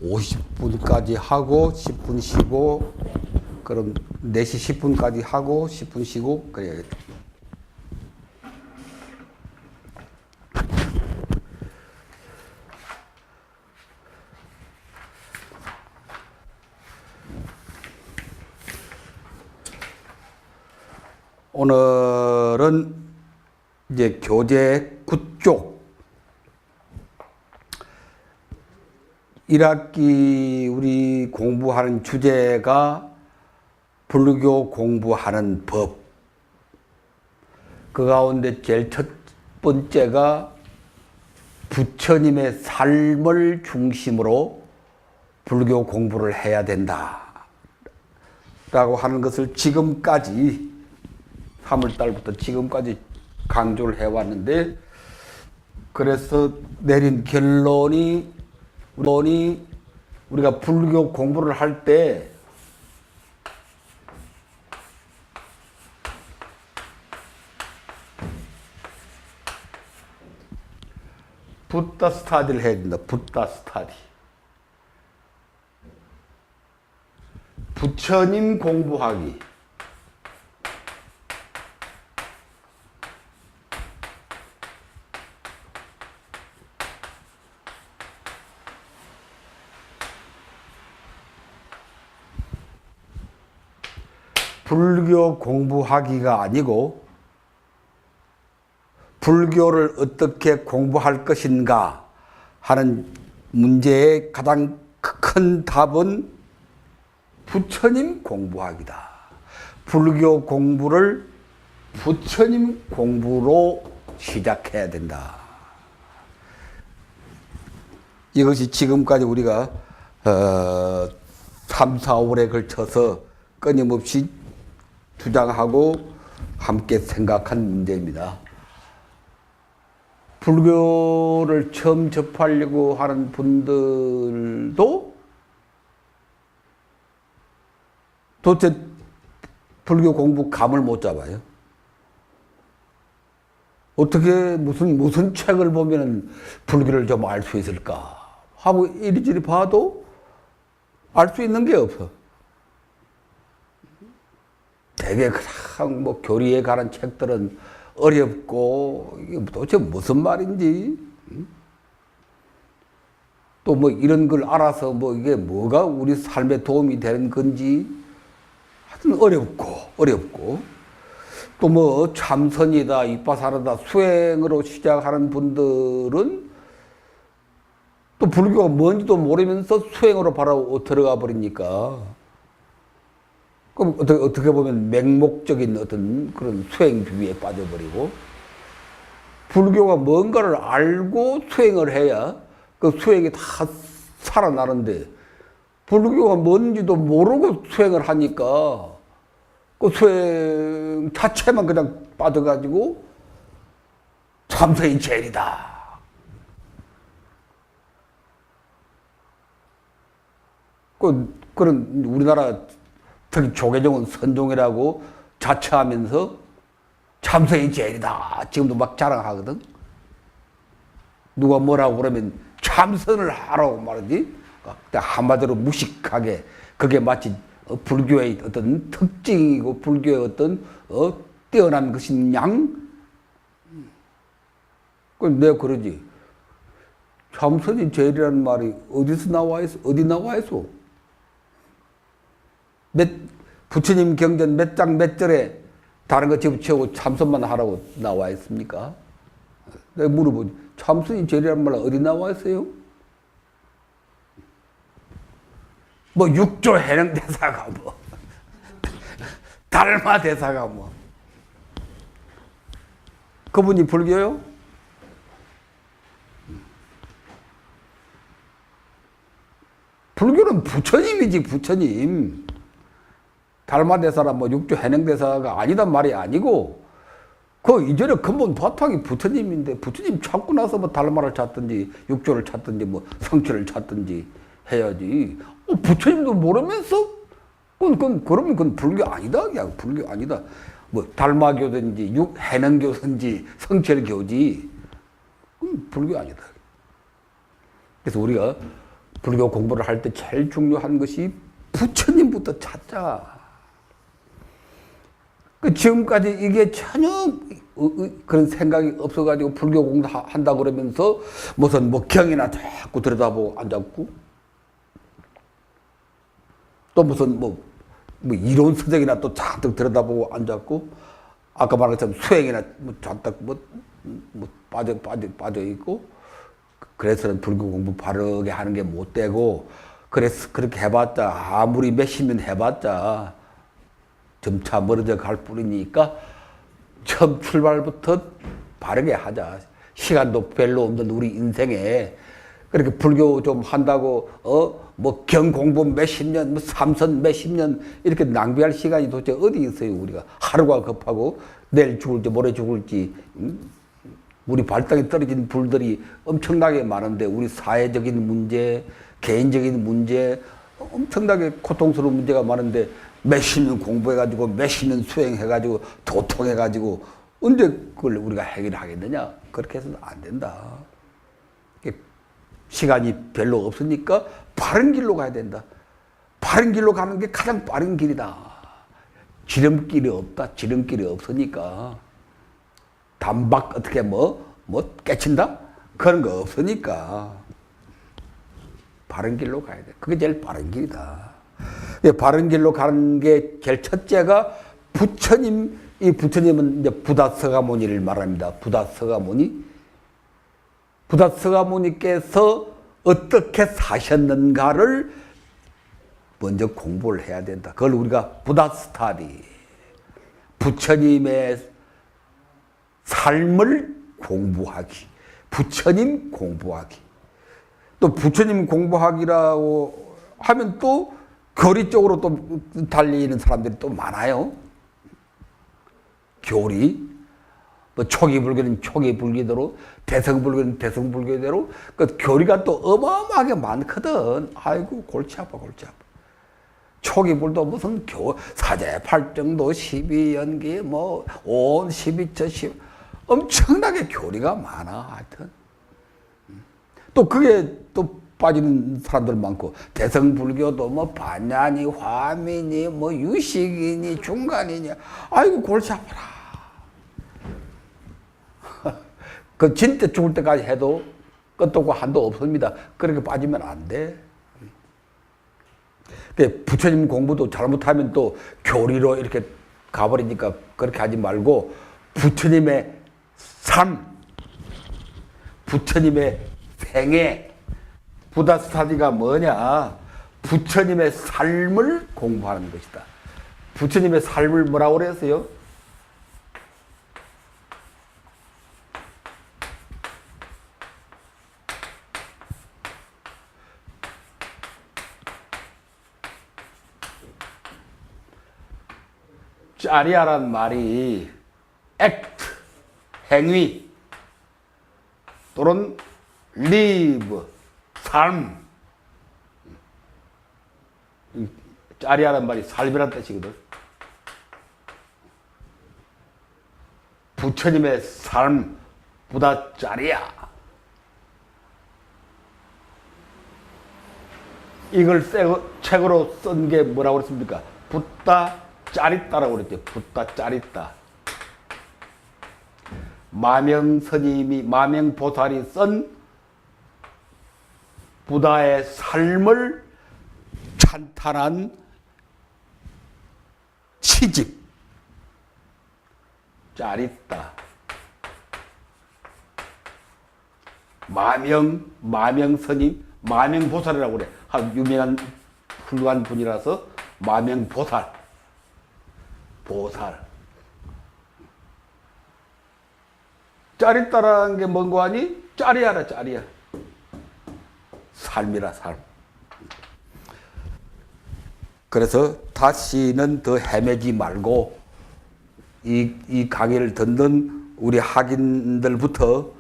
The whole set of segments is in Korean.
50분까지 하고 10분 쉬고, 그럼 4시 10분까지 하고 10분 쉬고 그래야겠다. 오늘은 이제 교재 9쪽 1학기 우리 공부하는 주제가 불교 공부하는 법. 그 가운데 제일 첫 번째가 부처님의 삶을 중심으로 불교 공부를 해야 된다 라고 하는 것을 지금까지 3월달부터 지금까지 강조를 해왔는데, 그래서 내린 결론이 우리가 불교 공부를 할 때 붓다 스타디를 해야 된다. 붓다 스타디. 부처님 공부하기. 불교 공부하기가 아니고 불교를 어떻게 공부할 것인가 하는 문제의 가장 큰 답은 부처님 공부하기다. 불교 공부를 부처님 공부로 시작해야 된다. 이것이 지금까지 우리가 3, 4월에 걸쳐서 끊임없이 주장하고 함께 생각한 문제입니다. 불교를 처음 접하려고 하는 분들도 도대체 불교 공부 감을 못 잡아요. 어떻게 무슨 책을 보면 불교를 좀 알 수 있을까 하고 이리저리 봐도 알 수 있는 게 없어. 되게 그냥 뭐 교리에 관한 책들은 어렵고 이게 도대체 무슨 말인지, 또 뭐 이런 걸 알아서 뭐 이게 뭐가 우리 삶에 도움이 되는 건지 하여튼 어렵고 또 뭐 참선이다 이빠사르다 수행으로 시작하는 분들은 또 불교가 뭔지도 모르면서 수행으로 바로 들어가 버리니까, 그럼 어떻게 보면 맹목적인 어떤 그런 수행 비위에 빠져버리고, 불교가 뭔가를 알고 수행을 해야 그 수행이 다 살아나는데, 불교가 뭔지도 모르고 수행을 하니까 그 수행 자체만 그냥 빠져가지고 참선이 제일이다. 그런 우리나라 특히 조계종은 선종이라고 자처하면서 참선이 제일이다 지금도 막 자랑하거든. 누가 뭐라고 그러면 참선을 하라고 말하지. 한마디로 무식하게, 그게 마치 불교의 어떤 특징이고 불교의 어떤 뛰어난 것인 양. 내가 그러지. 참선이 제일이라는 말이 어디서 나와 있어? 어디 나와 있어? 부처님 경전 몇 장 몇 절에 다른 거 집어치우고 참선만 하라고 나와 있습니까? 내가 물어보지. 참선이 제일이라는 말 어디 나와 있어요? 뭐 육조 해능 대사가 뭐 달마 대사가 뭐 그분이 불교요? 불교는 부처님이지, 부처님. 달마대사라 뭐 육조 해능대사가 아니단 말이 아니고, 그 이전에 근본 바탕이 부처님인데, 부처님 찾고 나서 뭐 달마를 찾든지 육조를 찾든지 뭐 성취를 찾든지 해야지. 부처님도 모르면서 그러면 그건 불교 아니다. 그냥 불교 아니다. 뭐 달마교든지 해능교든지 성취교지. 그건 불교 아니다. 그래서 우리가 불교 공부를 할 때 제일 중요한 것이 부처님부터 찾자. 지금까지 이게 전혀 그런 생각이 없어가지고 불교 공부한다 그러면서 무슨 뭐 경이나 자꾸 들여다보고 앉았고 또 무슨 뭐 이론 서적이나 또 잔뜩 들여다보고 앉았고 아까 말한 것처럼 수행이나 뭐 잔뜩 뭐 빠져 있고 그래서는 불교 공부 바르게 하는 게 못 되고 그래서 그렇게 해봤자 아무리 몇십 년 해봤자 점차 멀어져 갈 뿐이니까 처음 출발부터 바르게 하자. 시간도 별로 없는 우리 인생에 그렇게 불교 좀 한다고 뭐 경 공부 몇십 년, 뭐 삼선 몇십 년 이렇게 낭비할 시간이 도대체 어디 있어요? 우리가 하루가 급하고 내일 죽을지 모레 죽을지 우리 발등에 떨어진 불들이 엄청나게 많은데 우리 사회적인 문제, 개인적인 문제 엄청나게 고통스러운 문제가 많은데 몇십 년 공부해가지고 몇십 년 수행해가지고 도통해가지고 언제 그걸 우리가 해결하겠느냐? 그렇게 해서는 안 된다. 시간이 별로 없으니까 바른 길로 가야 된다. 바른 길로 가는 게 가장 빠른 길이다. 지름길이 없다. 지름길이 없으니까 단박 어떻게 뭐 깨친다? 그런 거 없으니까 바른 길로 가야 돼. 그게 제일 빠른 길이다. 바른 길로 가는 게 제일 첫째가 부처님, 이 부처님은 이제 부다서가모니를 말합니다. 부다서가모니께서 어떻게 사셨는가를 먼저 공부를 해야 된다. 그걸 우리가 부다스타디, 부처님의 삶을 공부하기, 부처님 공부하기. 또 부처님 공부하기라고 하면 또 교리 쪽으로 또 달리는 사람들이 또 많아요. 교리. 뭐 초기 불교는 초기 불교대로, 대성 불교는 대성 불교대로 그 교리가 또 어마어마하게 많거든. 아이고 골치 아파. 초기 불도 무슨 사제팔정도 12연기 뭐 온 12처 10 엄청나게 교리가 많아. 하여튼 또 그게 또 빠지는 사람들 많고 대성 불교도 뭐 반야니 화미니 뭐 유식이니 중간이니 아이고 골치 아파라. 그 진짜 죽을 때까지 해도 끝도 없고 한도 없습니다. 그렇게 빠지면 안 돼. 부처님 공부도 잘못하면 또 교리로 이렇게 가버리니까 그렇게 하지 말고 부처님의 삶, 부처님의 생애, 부다스타디가 뭐냐? 부처님의 삶을 공부하는 것이다. 부처님의 삶을 뭐라고 그랬어요? 짜리아란 말이 act, 행위 또는 live, 삶. 짜리아란 말이 삶이란 뜻이거든. 부처님의 삶, 부다 짜리아. 이걸 책으로 쓴 게 뭐라고 그랬습니까? 붓다 짜릿다라고 그랬죠. 붓다 짜릿다. 마명보살이 쓴 부다의 삶을 찬탄한 시집. 짜릿다. 마명스님, 마명보살이라고 그래. 유명한 훌륭한 분이라서 마명보살. 보살. 짜릿다라는 게 뭔 거 아니? 짜리야라, 짜리야. 삶이라, 삶. 그래서 다시는 더 헤매지 말고 이 강의를 듣는 우리 학인들부터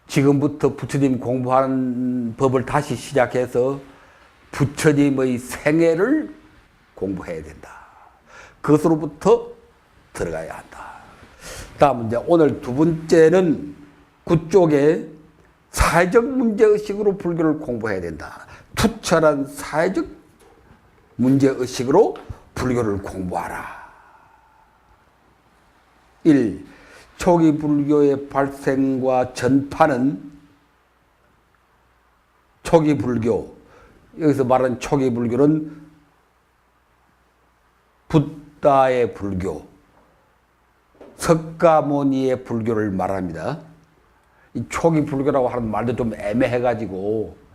지금부터 부처님 공부하는 법을 다시 시작해서 부처님의 생애를 공부해야 된다. 그것으로부터 들어가야 한다. 다음 이제 오늘 두 번째는 그쪽에 사회적 문제의식으로 불교를 공부해야 된다. 투철한 사회적 문제의식으로 불교를 공부하라. 1. 초기 불교의 발생과 전파는 초기 불교, 여기서 말하는 초기 불교는 붓다의 불교, 석가모니의 불교를 말합니다. 이 초기 불교라고 하는 말도 좀 애매해가지고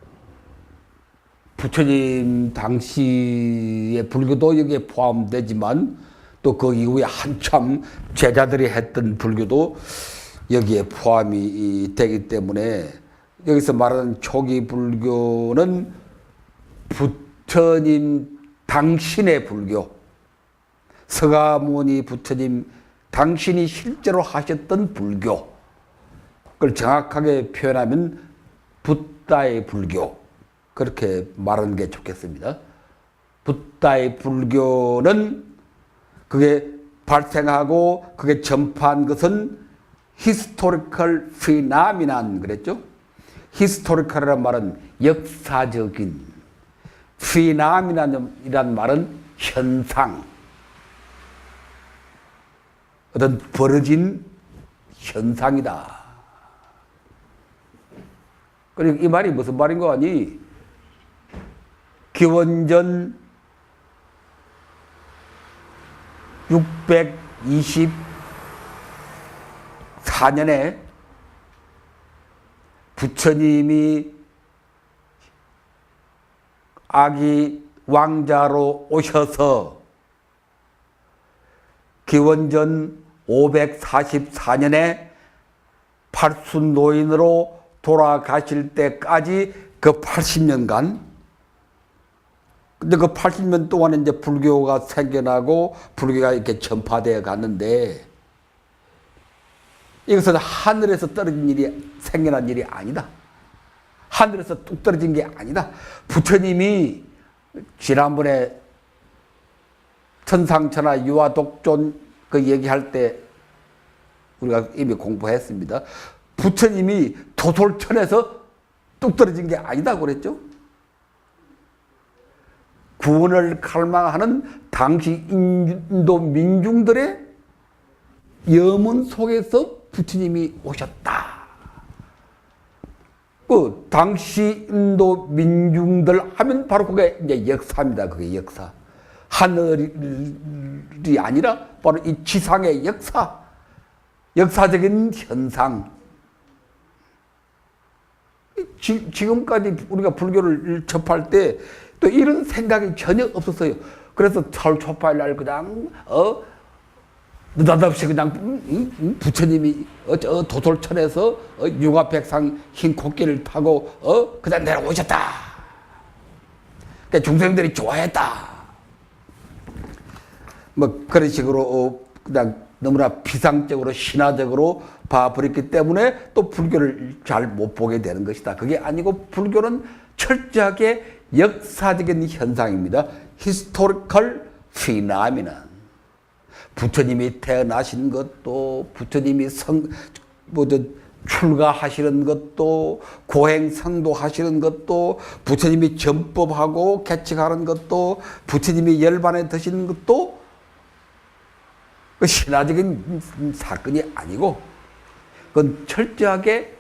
부처님 당시의 불교도 여기에 포함되지만 또 그 이후에 한참 제자들이 했던 불교도 여기에 포함이 되기 때문에 여기서 말하는 초기 불교는 부처님 당신의 불교, 서가모니 부처님 당신이 실제로 하셨던 불교, 그걸 정확하게 표현하면 붓다의 불교, 그렇게 말하는 게 좋겠습니다. 붓다의 불교는 그게 발생하고 그게 전파한 것은 historical phenomenon 그랬죠. historical이라는 말은 역사적인, phenomenon이라는 말은 현상, 어떤 벌어진 현상이다. 그리고 이 말이 무슨 말인 거 아니? 기원전 624년에 부처님이 아기 왕자로 오셔서 기원전 544년에 팔순 노인으로 돌아가실 때까지 그 80년간, 근데 그 80년 동안에 이제 불교가 생겨나고 불교가 이렇게 전파되어 갔는데 이것은 하늘에서 떨어진 일이, 생겨난 일이 아니다. 하늘에서 뚝 떨어진 게 아니다. 부처님이 지난번에 천상천하 유아독존 그 얘기할 때 우리가 이미 공부했습니다. 부처님이 도솔천에서 뚝 떨어진 게 아니다 그랬죠. 구원을 갈망하는 당시 인도 민중들의 염원 속에서 부처님이 오셨다. 그 당시 인도 민중들 하면 바로 그게 이제 역사입니다. 그게 역사. 하늘이 아니라 바로 이 지상의 역사, 역사적인 현상. 지금까지 우리가 불교를 접할 때 또 이런 생각이 전혀 없었어요. 그래서 철초파일 날 그냥 느닷없이 그냥 부처님이 저 도솔천에서 육아백상 흰 코끼리를 타고 그냥 내려오셨다. 그러니까 중생들이 좋아했다. 뭐 그런 식으로 그냥 너무나 비상적으로 신화적으로 봐버렸기 때문에 또 불교를 잘 못 보게 되는 것이다. 그게 아니고 불교는 철저하게 역사적인 현상입니다. historical phenomenon. 부처님이 태어나신 것도, 부처님이 출가하시는 것도, 고행성도 하시는 것도, 부처님이 전법하고 개척하는 것도, 부처님이 열반에 드시는 것도 그 신화적인 사건이 아니고 그건 철저하게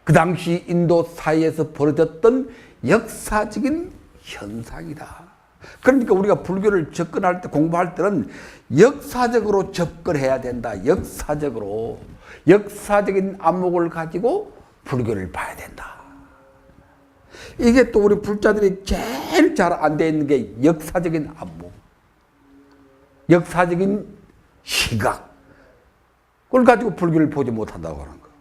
그 당시 인도 사회에서 벌어졌던 역사적인 현상이다. 그러니까 우리가 불교를 접근할 때, 공부할 때는 역사적으로 접근해야 된다. 역사적으로. 역사적인 안목을 가지고 불교를 봐야 된다. 이게 또 우리 불자들이 제일 잘 안 돼 있는 게 역사적인 안목, 역사적인 시각. 그걸 가지고 불교를 보지 못한다고 하는 거예요.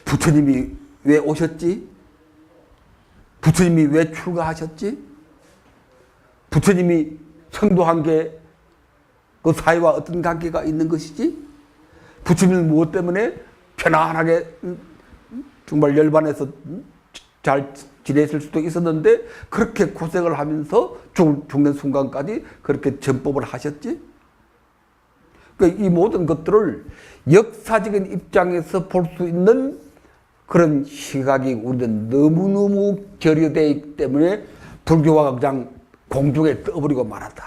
부처님이 왜 오셨지? 부처님이 왜 출가하셨지? 부처님이 성도한 게 그 사회와 어떤 관계가 있는 것이지? 부처님은 무엇 때문에 편안하게 정말 열반에서 잘 지냈을 수도 있었는데 그렇게 고생을 하면서 죽는 순간까지 그렇게 전법을 하셨지? 그러니까 이 모든 것들을 역사적인 입장에서 볼 수 있는 그런 시각이 우리는 너무너무 결여되어 있기 때문에 불교가 그냥 공중에 떠버리고 말았다.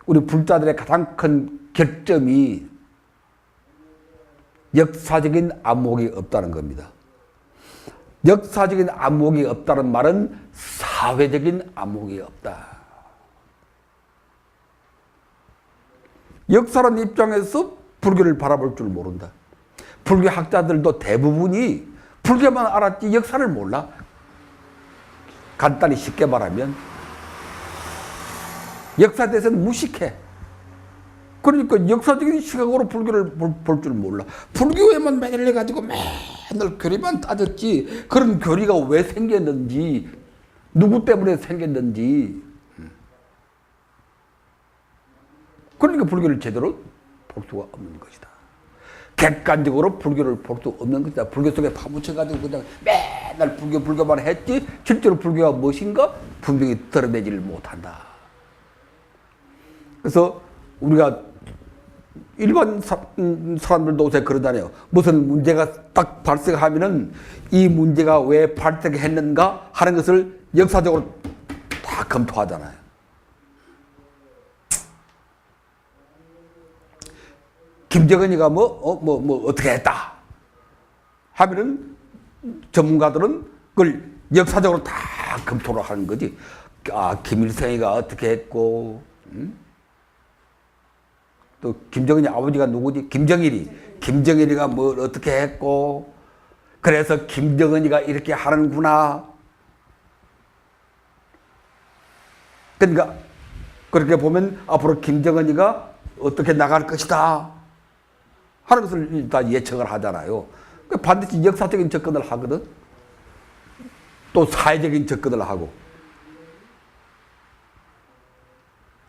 우리 불자들의 가장 큰 결점이 역사적인 안목이 없다는 겁니다. 역사적인 안목이 없다는 말은 사회적인 안목이 없다. 역사라는 입장에서 불교를 바라볼 줄 모른다. 불교 학자들도 대부분이 불교만 알았지 역사를 몰라. 간단히 쉽게 말하면 역사에 대해서는 무식해. 그러니까 역사적인 시각으로 불교를 볼 줄 몰라. 불교에만 매달려가지고 맨날 교리만 따졌지 그런 교리가 왜 생겼는지 누구 때문에 생겼는지 그러니까 불교를 제대로 볼 수가 없는 것이다. 객관적으로 불교를 볼 수 없는 것이다. 불교 속에 파묻혀가지고 그냥 맨날 불교만 했지 실제로 불교가 무엇인가 분명히 드러내지를 못한다. 그래서 우리가 일반 사람들도 요새 그러잖아요. 무슨 문제가 딱 발생하면은 이 문제가 왜 발생했는가 하는 것을 역사적으로 다 검토하잖아요. 김정은이가 어떻게 했다 하면은 전문가들은 그걸 역사적으로 다 검토를 하는 거지. 아, 김일성이가 어떻게 했고, 또 김정은이 아버지가 누구지? 김정일이가 뭘 어떻게 했고, 그래서 김정은이가 이렇게 하는구나. 그러니까 그렇게 보면 앞으로 김정은이가 어떻게 나갈 것이다 하는 것을 다 예측을 하잖아요. 반드시 역사적인 접근을 하거든. 또 사회적인 접근을 하고.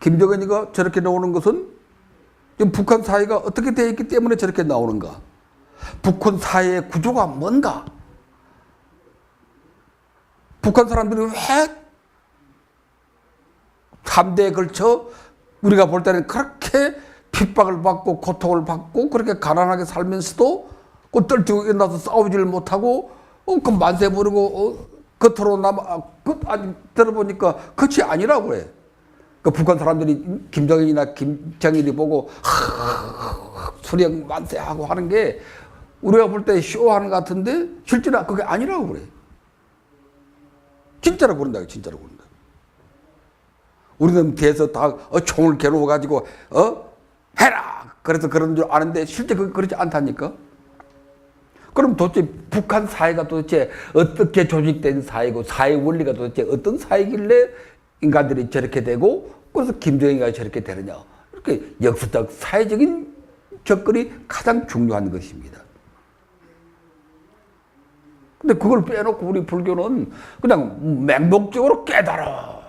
김정은이가 저렇게 나오는 것은 지금 북한 사회가 어떻게 되어 있기 때문에 저렇게 나오는가? 북한 사회의 구조가 뭔가? 북한 사람들이 왜 3대에 걸쳐 우리가 볼 때는 그렇게 핍박을 받고 고통을 받고 그렇게 가난하게 살면서도 그 떨치고 일어나서 싸우지를 못하고 그 만세 부르고 겉으로 들어보니까 그것이 아니라고 그래. 그 북한 사람들이 김정일이나 김정일이 보고 수령 만세하고 하는 게 우리가 볼 때 쇼하는 것 같은데 실제로 그게 아니라고 그래. 진짜로 그런다. 진짜로 그런다. 우리는 뒤에서 다 총을 겨누어가지고 해라! 그래서 그런 줄 아는데 실제 그렇지 않다니까? 그럼 도대체 북한 사회가 도대체 어떻게 조직된 사회고 사회 원리가 도대체 어떤 사회길래 인간들이 저렇게 되고 그래서 김정일이가 저렇게 되느냐. 이렇게 역사적 사회적인 접근이 가장 중요한 것입니다. 근데 그걸 빼놓고 우리 불교는 그냥 맹목적으로 깨달아.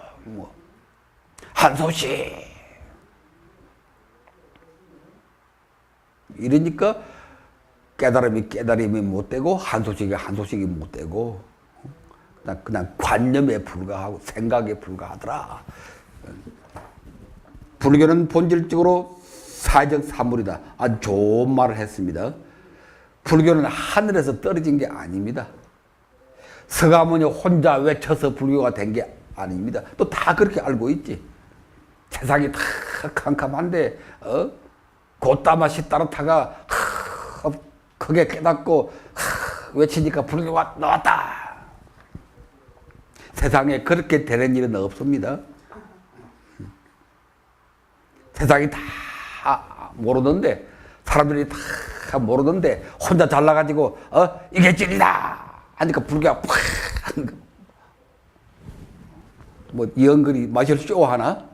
한소식. 이러니까 깨달음이 못 되고 한소식이 못 되고 그냥 관념에 불과하고 생각에 불과하더라. 불교는 본질적으로 사회적 사물이다. 아주 좋은 말을 했습니다. 불교는 하늘에서 떨어진 게 아닙니다. 서가모니 혼자 외쳐서 불교가 된 게 아닙니다. 또 다 그렇게 알고 있지. 세상이 다 캄캄한데 곧다마시 따르다가 크게 깨닫고 외치니까 불교가 나왔다. 세상에 그렇게 되는 일은 없습니다. 세상이 다 모르는데 사람들이 다 모르는데 혼자 잘나가지고 이게 진리다 하니까 불교가 팍 뭐 이연근이 마실 쇼하나?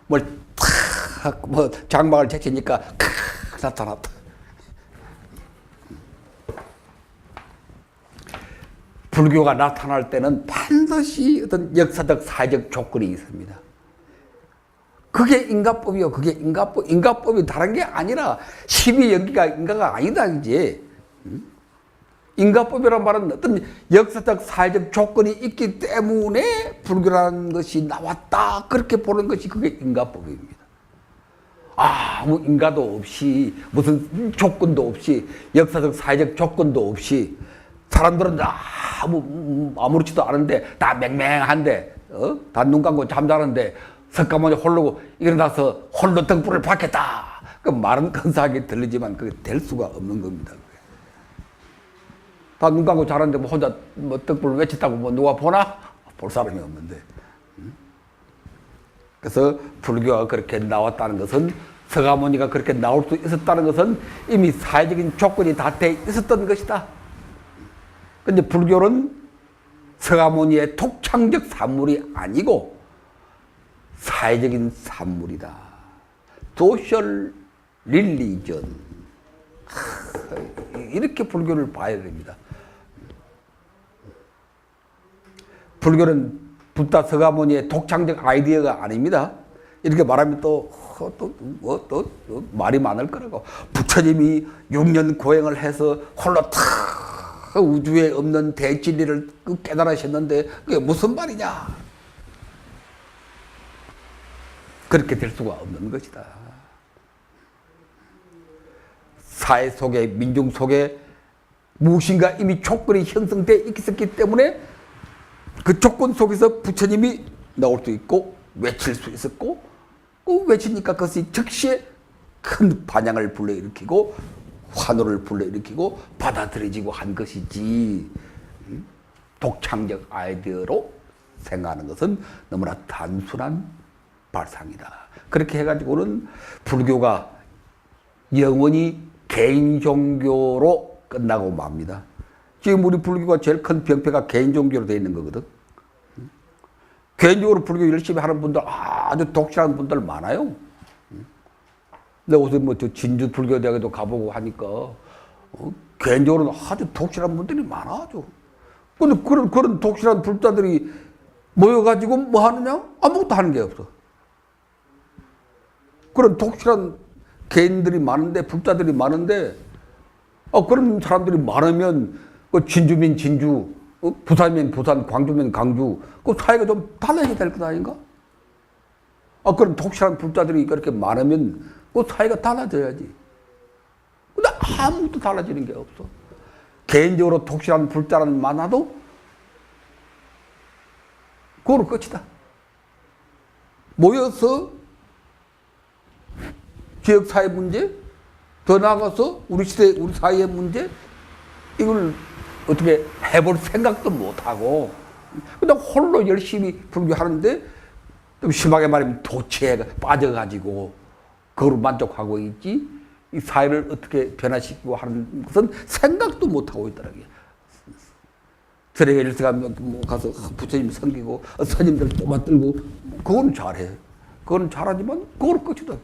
뭐 장막을 제치니까 나타났다. 불교가 나타날 때는 반드시 어떤 역사적 사회적 조건이 있습니다. 그게 인가법이요. 그게 인가법. 인가법이 다른 게 아니라 심의 연기가 인가가 아니다 이제. 인가법이란 말은 어떤 역사적 사회적 조건이 있기 때문에 불교라는 것이 나왔다 그렇게 보는 것이 그게 인가법입니다. 아무 인가도 없이 무슨 조건도 없이 역사적 사회적 조건도 없이 사람들은 아무렇지도 않은데 다 맹맹한데 다 눈 감고 잠자는데 석가모니 홀로 일어나서 홀로 등불을 밝혔다. 그 말은 근사하게 들리지만 그게 될 수가 없는 겁니다. 다 눈 감고 자는데 뭐 혼자 뭐 등불을 외쳤다고 뭐 누가 보나? 볼 사람이 없는데. 그래서 불교가 그렇게 나왔다는 것은 석가모니가 그렇게 나올 수 있었다는 것은 이미 사회적인 조건이 다 돼 있었던 것이다. 근데 불교는 석가모니의 독창적 산물이 아니고 사회적인 산물이다. 소셜 릴리전. 이렇게 불교를 봐야 됩니다. 불교는 붓다 석가모니의 독창적 아이디어가 아닙니다. 이렇게 말하면 또 말이 많을 거라고. 부처님이 6년 고행을 해서 홀로 탁 우주에 없는 대진리를 깨달으셨는데 그게 무슨 말이냐? 그렇게 될 수가 없는 것이다. 사회 속에, 민중 속에 무엇인가 이미 조건이 형성되어 있었기 때문에 그 조건 속에서 부처님이 나올 수 있고 외칠 수 있었고 외치니까 그것이 즉시에 큰 반향을 불러일으키고 환호를 불러일으키고 받아들여지고 한 것이지 독창적 아이디어로 생각하는 것은 너무나 단순한 발상이다. 그렇게 해가지고는 불교가 영원히 개인 종교로 끝나고 맙니다. 지금 우리 불교가 제일 큰 병폐가 개인 종교로 되어 있는 거거든. 개인적으로 불교 열심히 하는 분들 아주 독실한 분들 많아요. 내가 요새 뭐 저 진주 불교대학에도 가보고 하니까 개인적으로는 아주 독실한 분들이 많아죠. 근데 그런 독실한 불자들이 모여가지고 뭐 하느냐? 아무것도 하는 게 없어. 그런 독실한 개인들이 많은데, 불자들이 많은데, 그런 사람들이 많으면 진주면 진주, 부산이면 부산, 광주면 광주, 그 사회가 좀 달라져야 될 것 아닌가? 그런 독실한 불자들이 그렇게 많으면 그 사회가 달라져야지. 근데 아무것도 달라지는 게 없어. 개인적으로 독실한 불자는 많아도 그거로 끝이다. 모여서 지역사회 문제, 더 나아가서 우리 시대, 우리 사회의 문제, 이걸 어떻게 해볼 생각도 못하고, 그냥 홀로 열심히 불교하는데, 좀 심하게 말하면 도취에 빠져가지고, 그거로 만족하고 있지, 이 사회를 어떻게 변화시키고 하는 것은 생각도 못하고 있더라고요. 절에 일서가 가서 부처님 섬기고, 스님들 떠받들고, 그거는 잘해. 그거는 잘하지만, 그거로 끝이다.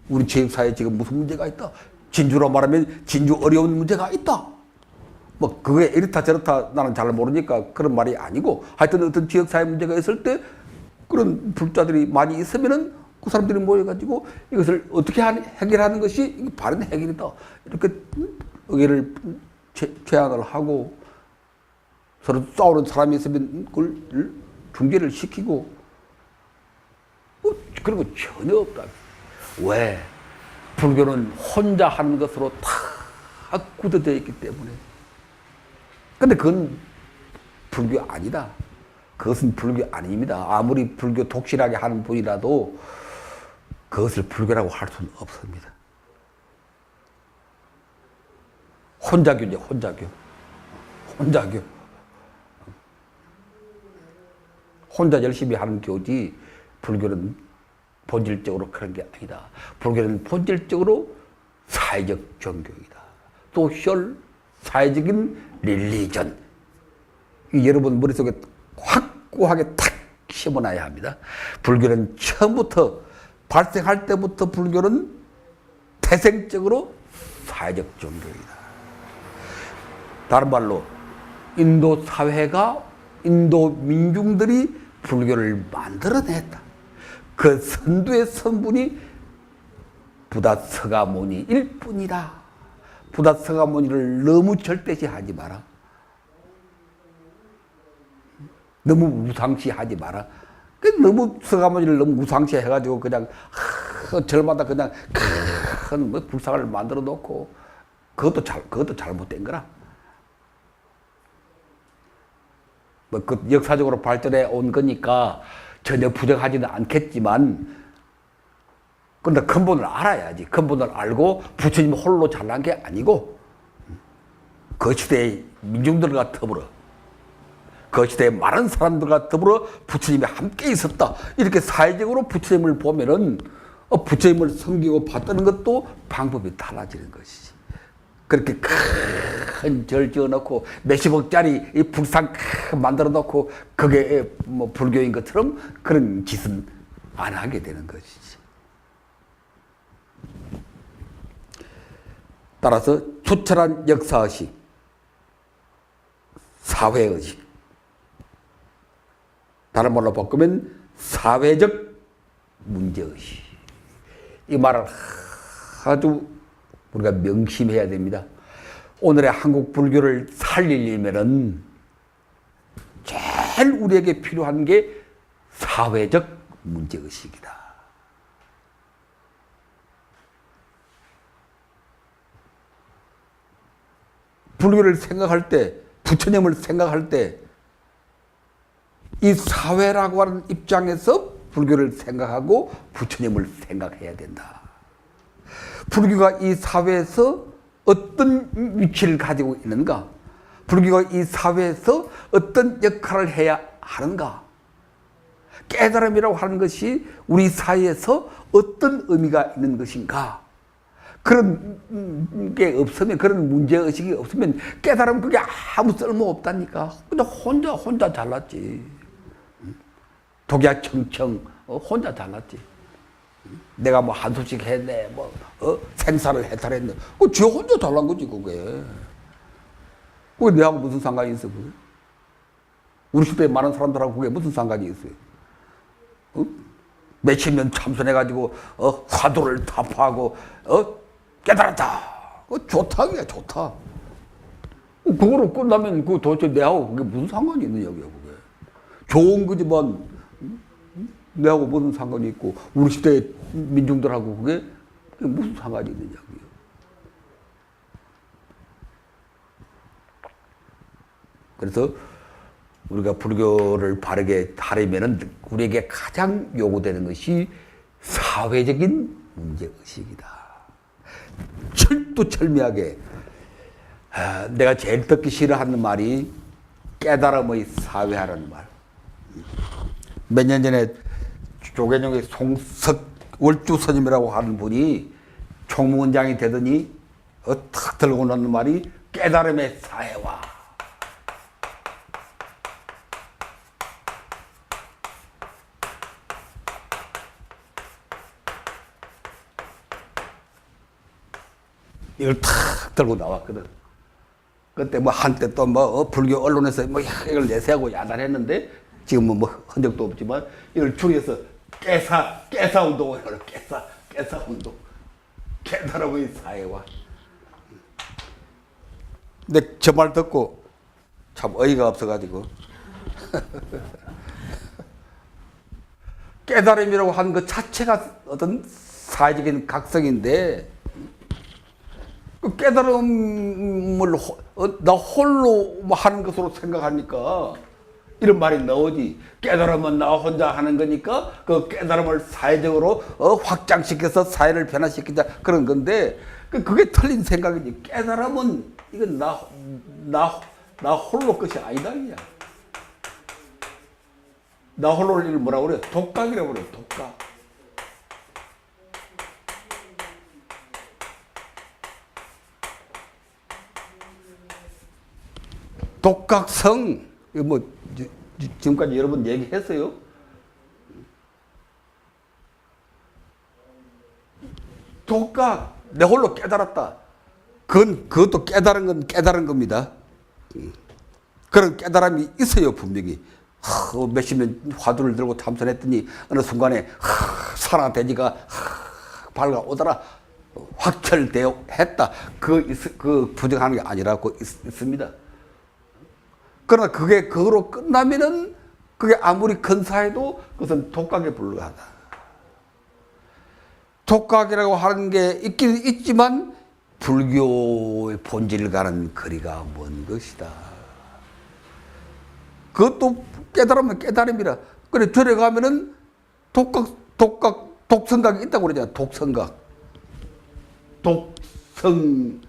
우리 지역사회에 지금 무슨 문제가 있다? 진주로 말하면 진주 어려운 문제가 있다. 뭐 그게 이렇다 저렇다 나는 잘 모르니까 그런 말이 아니고 하여튼 어떤 지역사회 문제가 있을 때 그런 불자들이 많이 있으면은 그 사람들이 모여가지고 이것을 어떻게 해결하는 것이 바른 해결이다. 이렇게 의견을 제안을 하고 서로 싸우는 사람이 있으면 그걸 중재를 시키고 그런 거 전혀 없다. 왜? 불교는 혼자 하는 것으로 다 굳어져 있기 때문에. 근데 그건 불교 아니다. 그것은 불교 아닙니다. 아무리 불교 독실하게 하는 분이라도 그것을 불교라고 할 수는 없습니다. 혼자교죠, 혼자교. 혼자교. 혼자 열심히 하는 교지 불교는 본질적으로 그런 게 아니다. 불교는 본질적으로 사회적 종교이다. 소셜, 사회적인 릴리전. 여러분 머릿속에 확고하게 탁 심어놔야 합니다. 불교는 처음부터, 발생할 때부터 불교는 태생적으로 사회적 종교이다. 다른 말로 인도 사회가, 인도 민중들이 불교를 만들어냈다. 그 선두의 선분이 부다 석가모니일 뿐이다. 부다 석가모니를 너무 절대시하지 마라. 너무 무상시하지 마라. 너무 서가모니를 너무 무상시 해가지고 그냥 절마다 그냥 큰 뭐 불상을 만들어 놓고 그것도 잘못된 거라. 뭐 그 역사적으로 발전해 온 거니까 전혀 부정하지는 않겠지만, 근데 근본을 알아야지. 근본을 알고 부처님 홀로 잘난 게 아니고 그 시대의 민중들과 더불어, 그 시대의 많은 사람들과 더불어 부처님이 함께 있었다. 이렇게 사회적으로 부처님을 보면은 부처님을 섬기고 받드는 것도 방법이 달라지는 것이지. 그렇게 큰 절 지어놓고 몇십억짜리 이 불상 만들어 놓고 그게 뭐 불교인 것처럼 그런 짓은 안 하게 되는 것이지. 따라서 투철한 역사의식, 사회의식, 다른 말로 바꾸면 사회적 문제의식. 이 말을 아주 우리가 명심해야 됩니다. 오늘의 한국 불교를 살리려면은 제일 우리에게 필요한 게 사회적 문제의식이다. 불교를 생각할 때, 부처님을 생각할 때, 이 사회라고 하는 입장에서 불교를 생각하고 부처님을 생각해야 된다. 불교가 이 사회에서 어떤 위치를 가지고 있는가? 불교가 이 사회에서 어떤 역할을 해야 하는가? 깨달음이라고 하는 것이 우리 사회에서 어떤 의미가 있는 것인가? 그런 게 없으면, 그런 문제의식이 없으면 깨달으면 그게 아무 쓸모 없다니까. 그냥 혼자 잘났지. 독야청청 혼자 잘났지. 내가 뭐 한소씩 했네, 뭐 생사를 해탈했네. 지 혼자 잘난 거지 그게. 그게 내하고 무슨 상관이 있어 그게? 우리 시대에 많은 사람들하고 그게 무슨 상관이 있어요? 몇십 년 참선해가지고 화두를 타파하고 깨달았다. 좋다 그게 좋다. 그거로 끝나면 그 도대체 내하고 그게 무슨 상관이 있는 이야기야 그게. 좋은 거지만 내하고 무슨 상관이 있고 우리 시대의 민중들하고 그게 무슨 상관이 있는 이야기예요. 그래서 우리가 불교를 바르게 하려면은 우리에게 가장 요구되는 것이 사회적인 문제의식이다. 철두철미하게 내가 제일 듣기 싫어하는 말이 깨달음의 사회하라는 말. 몇 년 전에 조계종의 송석월주 스님이라고 하는 분이 총무원장이 되더니 탁 들고 나는 말이 깨달음의 사회화. 이걸 탁 들고 나왔거든. 그때 뭐 한때 또 뭐 불교 언론에서 뭐 이걸 내세하고 야단했는데 지금은 뭐 흔적도 없지만 이걸 줄여서 깨사 운동을 해요. 깨사 운동. 깨달음의 사회화. 근데 저 말 듣고 참 어이가 없어가지고 깨달음이라고 하는 것 자체가 어떤 사회적인 각성인데 그 깨달음을 나 홀로 하는 것으로 생각하니까 이런 말이 나오지. 깨달음은 나 혼자 하는 거니까 그 깨달음을 사회적으로 확장시켜서 사회를 변화시키자 그런 건데 그게 틀린 생각이지. 깨달음은 이건 나 홀로 것이 아니다 그냥. 나 홀로를 뭐라고 그래? 독각이라고 그래. 독각. 독각성, 뭐 지금까지 여러 번 얘기했어요. 독각, 내 홀로 깨달았다. 그것도 깨달은 건 깨달은 겁니다. 그런 깨달음이 있어요 분명히. 몇십 년 화두를 들고 참선했더니 어느 순간에 사랑돼지가 밝아오더라. 확철되어 했다. 그 부정하는 게 아니라고 있습니다. 그러나 그게 그거로 끝나면은 그게 아무리 근사해도 그것은 독각에 불과하다. 독각이라고 하는 게 있긴 있지만 불교의 본질과는 거리가 먼 것이다. 그것도 깨달으면 깨달음이라. 그래 절에 가면은 독성각이 있다고 그러잖아. 독성각. 독성각.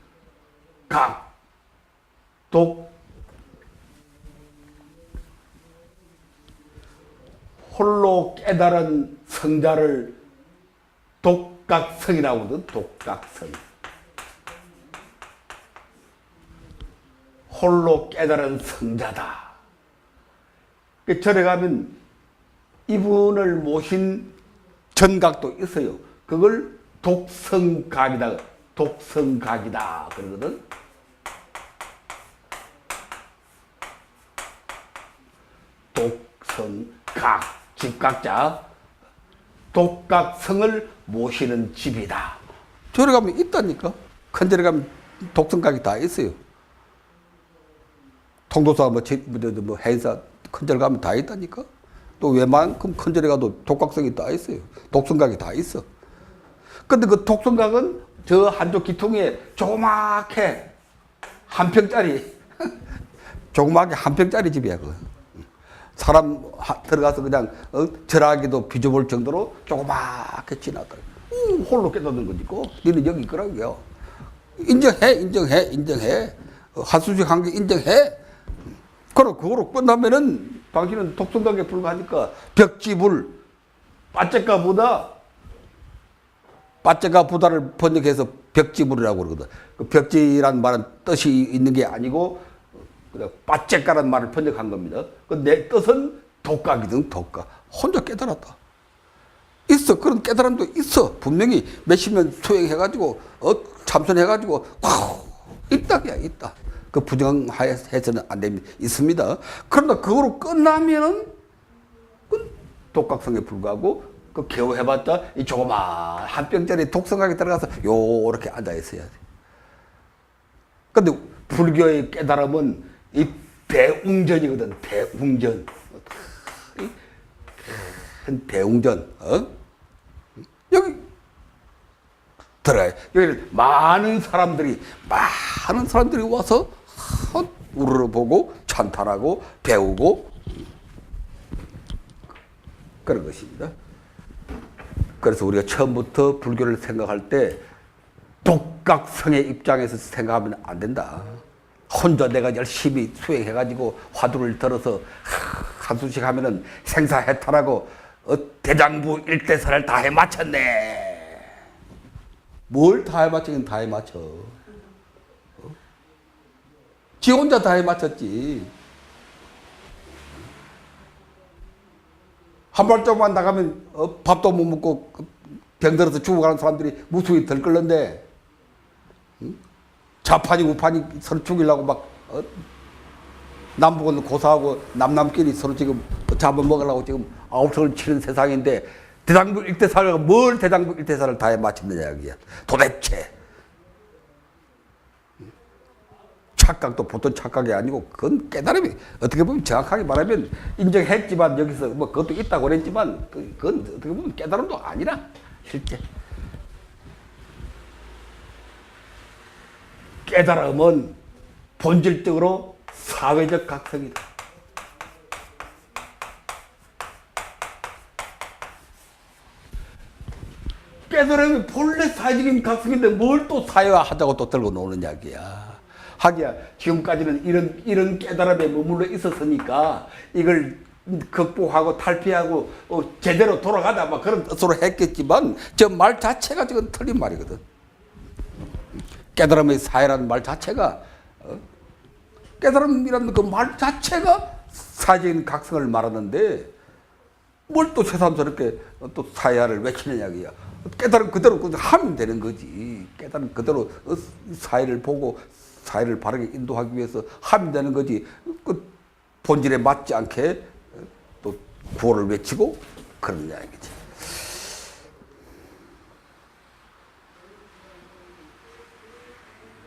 홀로 깨달은 성자를 독각성이라고 하거든. 독각성. 홀로 깨달은 성자다. 절에 가면 이분을 모신 전각도 있어요. 그걸 독성각이다. 독성각이다. 그러거든. 독성각. 집각자. 독각성을 모시는 집이다. 절에 가면 있다니까. 큰 절에 가면 독성각이 다 있어요. 통도사 뭐 행사 큰 절 가면 다 있다니까. 또 웬만큼 큰 절에 가도 독각성이 다 있어요. 독성각이 다 있어. 근데 그 독성각은 저 한쪽 기통에 조그맣게 한 평짜리 조그맣게 한 평짜리 집이야. 그 사람 들어가서 그냥 절하기도 비좁을 정도로 조그맣게 지나다. 홀로 깨닫는 거지. 니는 여기 있거라고요. 인정해. 한수직 한 개 인정해. 그럼 그거로 끝나면은 당신은 독성각에 불과하니까 벽지불 빠째가 부다를 번역해서 벽지불이라고 그러거든. 그 벽지란 말은 뜻이 있는 게 아니고 그냥 빠째가라는 말을 번역한 겁니다. 그 내 뜻은 독각이든 독각. 혼자 깨달았다. 있어. 그런 깨달음도 있어. 분명히 몇십 년 수행해가지고 참선해가지고 있다. 그 부정해서는 안 됩니다. 있습니다. 그러나 그거로 끝나면은 독각성에 불과하고 그 개호해봤자 이 조그만 한 병짜리 독성각에 들어가서 요렇게 앉아 있어야 돼. 근데 불교의 깨달음은 이 대웅전이거든. 대웅전. 큰 대웅전. 여기 들어가요. 여기는 많은 사람들이 와서 우러러보고 찬탄하고 배우고 그런 것입니다. 그래서 우리가 처음부터 불교를 생각할 때 독각성의 입장에서 생각하면 안 된다. 혼자 내가 열심히 수행해가지고 화두를 들어서 한수씩 하면은 생사해탈하고 대장부 일대사를 다 해마쳤네. 뭘 다 해마치긴 다 해마쳐. 지 혼자 다 해마쳤지. 한 발짝만 나가면 밥도 못 먹고 병들어서 죽어가는 사람들이 무수히 들끓는데 좌판이 우판이 서로 죽이려고 막 남북은 고사하고 남남끼리 서로 지금 잡아먹으려고 지금 아우성을 치는 세상인데 대장부 일대사를 뭘 대장부 일대사를 다 해마쳤느냐 이야. 도대체 착각도 보통 착각이 아니고 그건 깨달음이 어떻게 보면 정확하게 말하면 인정했지만 여기서 뭐 그것도 있다고 그랬지만 그건 어떻게 보면 깨달음도 아니라 실제 깨달음은 본질적으로 사회적 각성이다. 깨달음이 본래 사회적인 각성인데 뭘 또 사회화하자고 또 들고 노는 이야기야. 하기야 지금까지는 이런 깨달음에 머물러 있었으니까 이걸 극복하고 탈피하고 제대로 돌아가다 막 그런 뜻으로 했겠지만 저 말 자체가 지금 틀린 말이거든. 깨달음의 사회라는 말 자체가 깨달음이라는 그 말 자체가 사회적인 각성을 말하는데 뭘 또 새삼스럽게 또 사회화를 외치느냐 이야. 깨달음 그대로 하면 되는 거지. 깨달음 그대로 사회를 보고 사회를 바르게 인도하기 위해서 하면 되는 거지. 그 본질에 맞지 않게 또 구호를 외치고 그러느냐 이거지.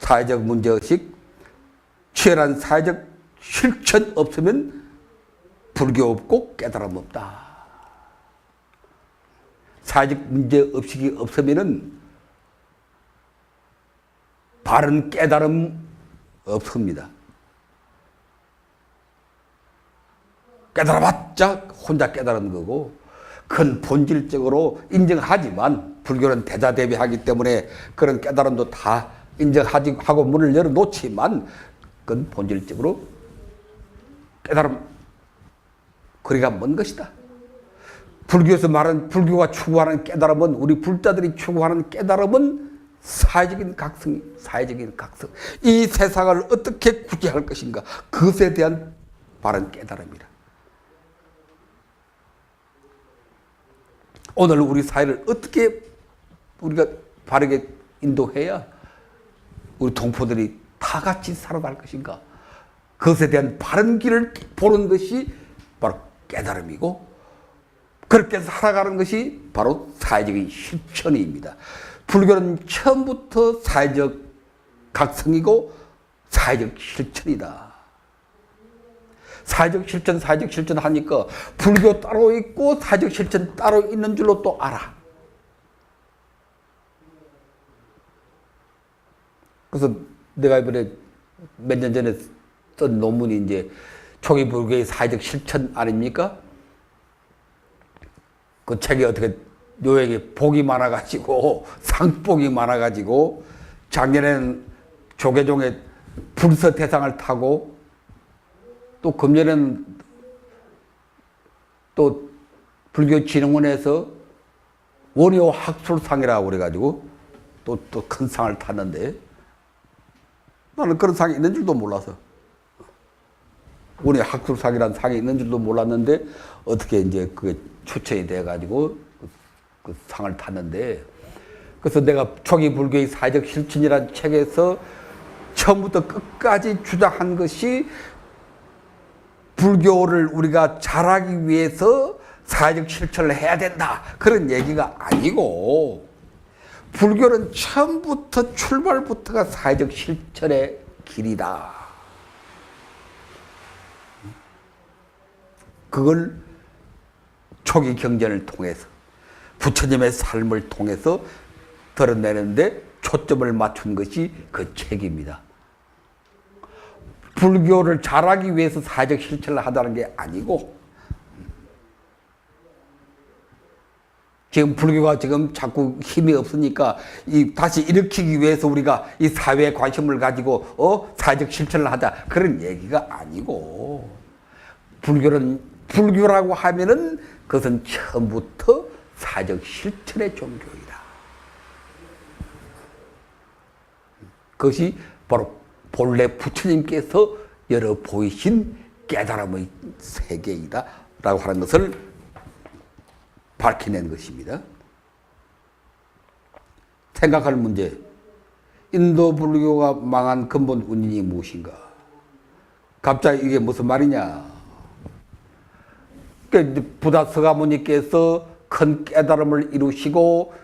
사회적 문제의식, 치열한 사회적 실천 없으면 불교 없고 깨달음 없다. 사회적 문제 의식이 없으면은 바른 깨달음 없습니다. 깨달아봤자 혼자 깨달은 거고, 큰 본질적으로 인정하지만 불교는 대자대비하기 때문에 그런 깨달음도 다 인정하고 문을 열어놓지만 그건 본질적으로 깨달음 거리가 먼 것이다. 불교에서 말하는 불교가 추구하는 깨달음은, 우리 불자들이 추구하는 깨달음은 사회적인 각성. 이 세상을 어떻게 구제할 것인가, 그것에 대한 바른 깨달음이라. 오늘 우리 사회를 어떻게 우리가 바르게 인도해야 우리 동포들이 다 같이 살아갈 것인가, 그것에 대한 바른 길을 보는 것이 바로 깨달음이고, 그렇게 살아가는 것이 바로 사회적인 실천입니다. 불교는 처음부터 사회적 각성이고 사회적 실천이다. 사회적 실천 하니까 불교 따로 있고 사회적 실천 따로 있는 줄로 또 알아. 그래서 내가 이번에 몇 년 전에 쓴 논문이 이제 초기 불교의 사회적 실천 아닙니까? 그 책이 어떻게 요에게 복이 많아가지고 상복이 많아가지고 작년에는 조계종의 불서 대상을 타고 또 금년에는 또 불교진흥원에서 원효 학술상이라고 그래가지고 또 큰 상을 탔는데, 나는 그런 상이 있는 줄도 몰라서, 원효 학술상이라는 상이 있는 줄도 몰랐는데 어떻게 이제 그게 추천이 돼가지고 그 상을 탔는데, 그래서 내가 초기 불교의 사회적 실천이라는 책에서 처음부터 끝까지 주장한 것이 불교를 우리가 잘하기 위해서 사회적 실천을 해야 된다, 그런 얘기가 아니고, 불교는 처음부터 출발부터가 사회적 실천의 길이다. 그걸 초기 경전을 통해서 부처님의 삶을 통해서 드러내는데 초점을 맞춘 것이 그 책입니다. 불교를 잘하기 위해서 사회적 실천을 하자는 게 아니고, 지금 불교가 지금 자꾸 힘이 없으니까 다시 일으키기 위해서 우리가 이 사회에 관심을 가지고 사회적 실천을 하자, 그런 얘기가 아니고, 불교라고 하면은 그것은 처음부터 사회적 실천의 종교이다. 그것이 바로 본래 부처님께서 열어 보이신 깨달음의 세계이다 라고 하는 것을 밝혀낸 것입니다. 생각할 문제, 인도 불교가 망한 근본 원인이 무엇인가? 갑자기 이게 무슨 말이냐? 부다 서가모니께서 큰 깨달음을 이루시고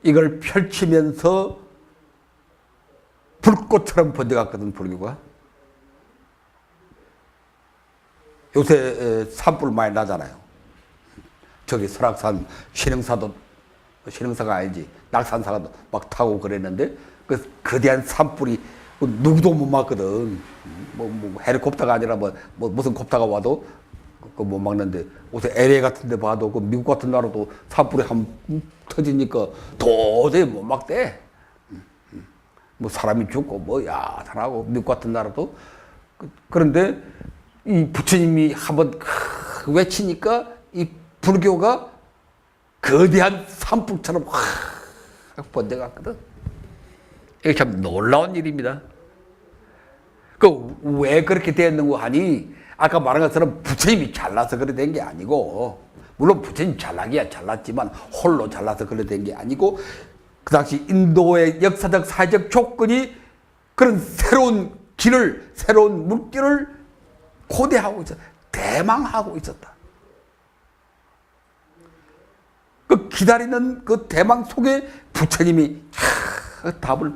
이걸 펼치면서 불꽃처럼 번져갔거든, 불교가. 요새 산불 많이 나잖아요. 저기 설악산 신흥사가 아니지, 낙산사가 막 타고 그랬는데 그 거대한 산불이 누구도 못 막거든. 뭐 헬리콥터가 아니라 무슨 콥터가 와도 못 막는데, 요새 LA 같은 데 봐도 그 미국 같은 나라도 산불이 한번 터지니까 도저히 못 막대. 뭐 사람이 죽고 뭐 야산하고, 미국 같은 나라도. 그런데 이 부처님이 한번 외치니까 이 불교가 거대한 산불처럼 확 번져갔거든. 이게 참 놀라운 일입니다. 왜 그렇게 됐는고 하니, 아까 말한 것처럼 부처님이 잘나서 그래 된 게 아니고, 물론 부처님 잘나기야 잘났지만 홀로 잘나서 그래 된 게 아니고, 그 당시 인도의 역사적 사회적 조건이 그런 새로운 길을, 새로운 물길을 고대하고 있었다. 대망하고 있었다. 그 기다리는 그 대망 속에 부처님이 답을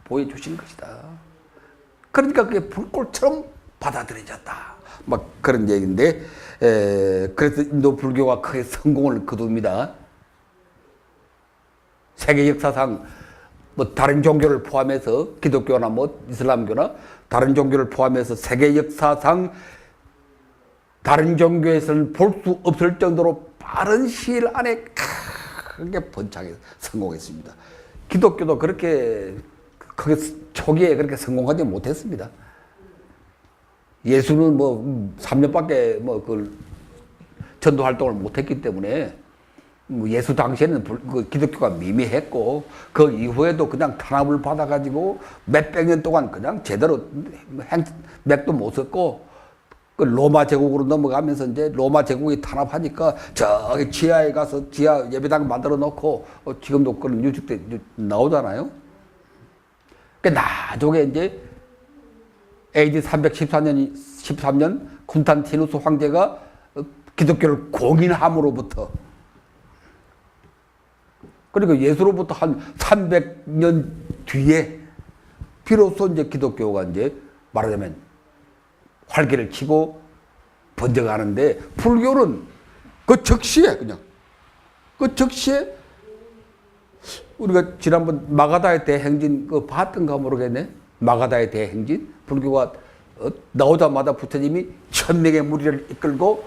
보여주신 것이다. 그러니까 그게 불꽃처럼 받아들여졌다. 막 그런 얘기인데, 그래서 인도 불교가 크게 성공을 거둡니다. 세계 역사상 뭐 다른 종교를 포함해서 기독교나 뭐 이슬람교나 다른 종교를 포함해서 세계 역사상 다른 종교에서는 볼 수 없을 정도로 빠른 시일 안에 크게 번창해서 성공했습니다. 기독교도 그렇게 크게 초기에 그렇게 성공하지 못했습니다. 예수는 뭐 3년밖에 뭐 그 전도 활동을 못했기 때문에 예수 당시에는 그 기독교가 미미했고 그 이후에도 그냥 탄압을 받아가지고 몇백 년 동안 그냥 제대로 맥도 못 썼고 그 로마 제국으로 넘어가면서 이제 로마 제국이 탄압하니까 저기 지하에 가서 지하 예배당 만들어 놓고 지금도 그런 유축돼 나오잖아요. 그 나중에 이제 AD 313년 콘스탄티누스 황제가 기독교를 공인함으로부터 그리고 예수로부터 한 300년 뒤에 비로소 이제 기독교가 이제 말하자면 활기를 치고 번져가는데 불교는 그 즉시에 그냥 그 즉시에 우리가 지난번 마가다의 대행진 그 봤던가 모르겠네. 마가다의 대행진 불교가 나오자마자 부처님이 1000명의 무리를 이끌고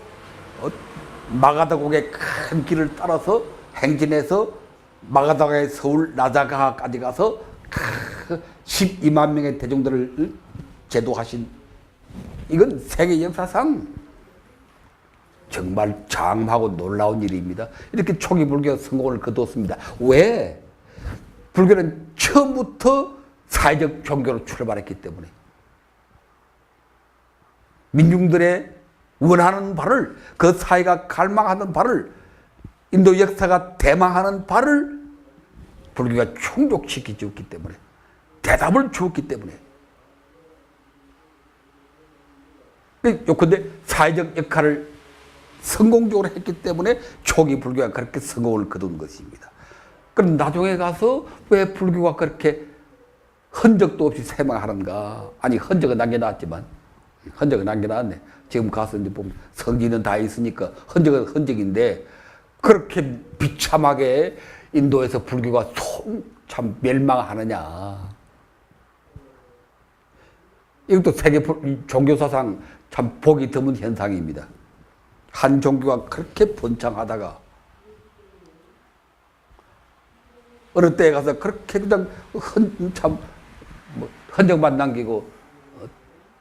마가다국의 큰 길을 따라서 행진해서 마가다의 서울 나자가까지 가서 12만 명의 대중들을 제도하신 이건 세계 역사상 정말 장엄하고 놀라운 일입니다. 이렇게 초기 불교가 성공을 거두었습니다. 왜? 불교는 처음부터 사회적 종교로 출발했기 때문에 민중들의 원하는 바를 그 사회가 갈망하는 바를 인도 역사가 대망하는 바를 불교가 충족시켜 주었기 때문에 대답을 주었기 때문에 요컨대 사회적 역할을 성공적으로 했기 때문에 초기 불교가 그렇게 성공을 거둔 것입니다. 그럼 나중에 가서 왜 불교가 그렇게 흔적도 없이 쇠망하는가? 아니 흔적은 남겨놨지만 흔적은 남겨놨네. 지금 가서 이제 보면 성지는 다 있으니까 흔적은 흔적인데 그렇게 비참하게 인도에서 불교가 참 멸망하느냐. 이것도 세계 종교사상 참 보기 드문 현상입니다. 한 종교가 그렇게 번창하다가 어느 때에 가서 그렇게 그냥 흔적만 남기고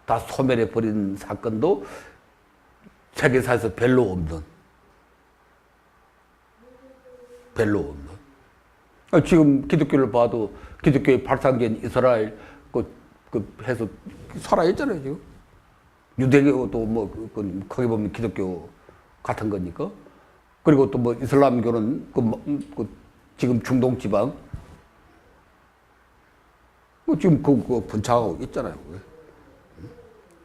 다 소멸해 버린 사건도 세계사에서 별로 없는. 지금 기독교를 봐도 기독교의 발상지인 이스라엘 해서 살아있잖아요 지금. 유대교도 뭐 거기 보면 기독교 같은 거니까. 그리고 또 뭐 이슬람교는 지금 중동 지방 지금 그 번창하고 있잖아요.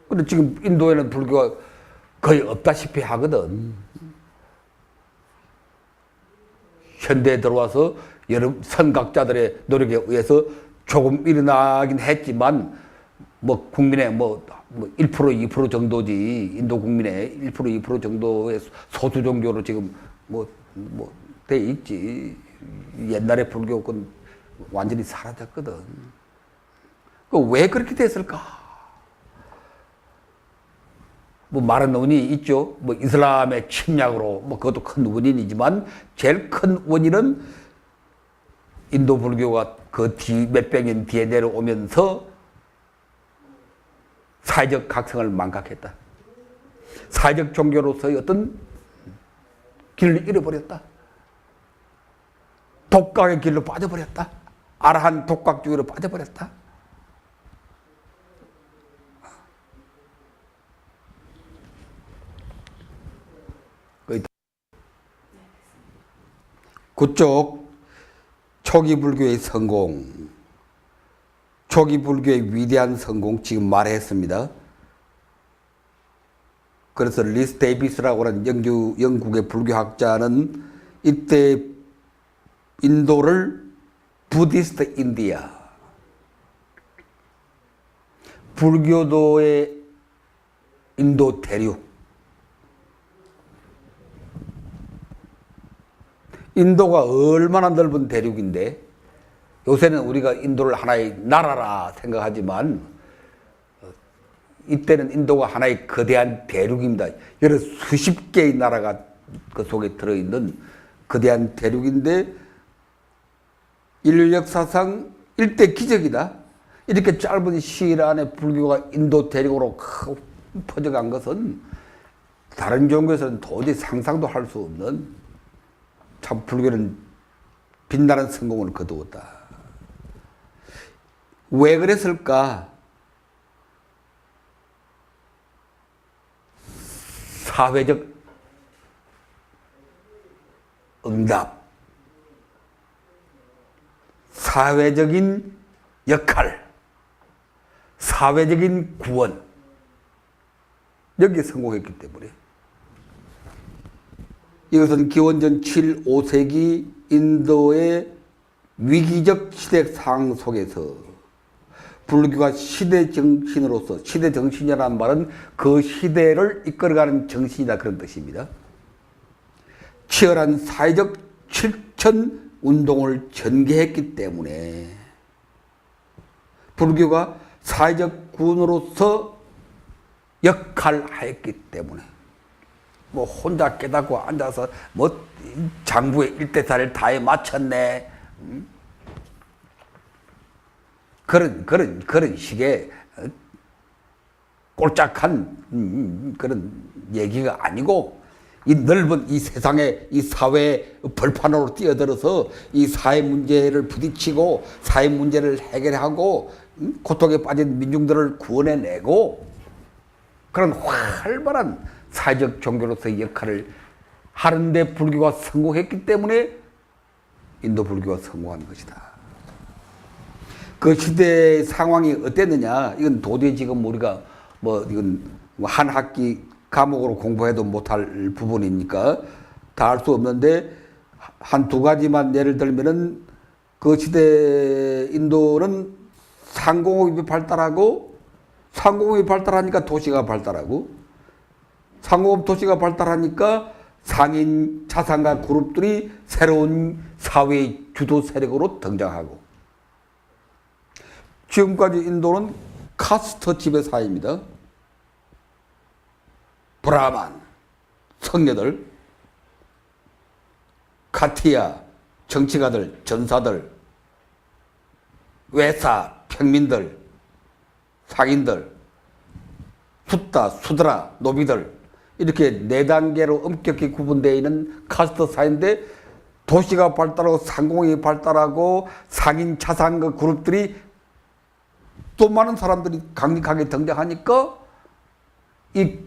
근데 지금 인도에는 불교가 거의 없다시피 하거든. 현대에 들어와서 여러 선각자들의 노력에 의해서 조금 일어나긴 했지만 뭐 국민의 뭐 1% 2% 정도지 인도 국민의 1% 2% 정도의 소수 종교로 지금 돼 있지. 옛날에 불교는 완전히 사라졌거든. 왜 그렇게 됐을까? 뭐 많은 원인이 있죠. 뭐 이슬람의 침략으로 그것도 큰 원인이지만 제일 큰 원인은 인도 불교가 그 뒤 몇백 년 뒤에 내려오면서 사회적 각성을 망각했다. 사회적 종교로서의 어떤 길을 잃어버렸다. 독각의 길로 빠져버렸다. 아라한 독각주의로 빠져버렸다. 그쪽 초기 불교의 성공, 초기 불교의 위대한 성공 지금 말했습니다. 그래서 리스 데이비스라고 하는 영국의 불교학자는 이때 인도를 부디스트 인디아, 불교도의 인도 대륙. 인도가 얼마나 넓은 대륙인데 요새는 우리가 인도를 하나의 나라라 생각하지만 이때는 인도가 하나의 거대한 대륙입니다. 여러 수십 개의 나라가 그 속에 들어있는 거대한 대륙인데 인류 역사상 일대 기적이다. 이렇게 짧은 시일 안에 불교가 인도 대륙으로 퍼져간 것은 다른 종교에서는 도저히 상상도 할 수 없는 참 불교는 빛나는 성공을 거두었다. 왜 그랬을까? 사회적 응답, 사회적인 역할, 사회적인 구원, 여기에 성공했기 때문에 이것은 기원전 7, 5세기 인도의 위기적 시대 상황 속에서 불교가 시대 정신으로서, 시대 정신이라는 말은 그 시대를 이끌어가는 정신이다 그런 뜻입니다. 치열한 사회적 실천 운동을 전개했기 때문에 불교가 사회적 구원으로서 역할하였기 때문에 뭐 혼자 깨닫고 앉아서 뭐 장부의 일대사를 다해 마쳤네 그런 식의 꼴짝한 그런 얘기가 아니고 이 넓은 이 세상에 이 사회 벌판으로 뛰어들어서 이 사회 문제를 부딪히고 사회 문제를 해결하고 고통에 빠진 민중들을 구원해내고 그런 활발한 사회적 종교로서의 역할을 하는데 불교가 성공했기 때문에 인도 불교가 성공한 것이다. 그 시대의 상황이 어땠느냐? 이건 도저히 지금 우리가 이건 한 학기 과목으로 공부해도 못할 부분이니까 다 알 수 없는데 한 두 가지만 예를 들면은 그 시대 인도는 상공업이 발달하고 상공업이 발달하니까 도시가 발달하고 상공업 도시가 발달하니까 상인 자산가 그룹들이 새로운 사회의 주도 세력으로 등장하고 지금까지 인도는 카스트 지배 사회입니다. 브라만, 성녀들, 카티야, 정치가들, 전사들, 외사, 평민들, 상인들, 숫다, 수드라, 노비들 이렇게 네 단계로 엄격히 구분되어 있는 카스트 사회인데 도시가 발달하고 상공이 발달하고 상인 자산가 그룹들이 또 많은 사람들이 강력하게 등장하니까 이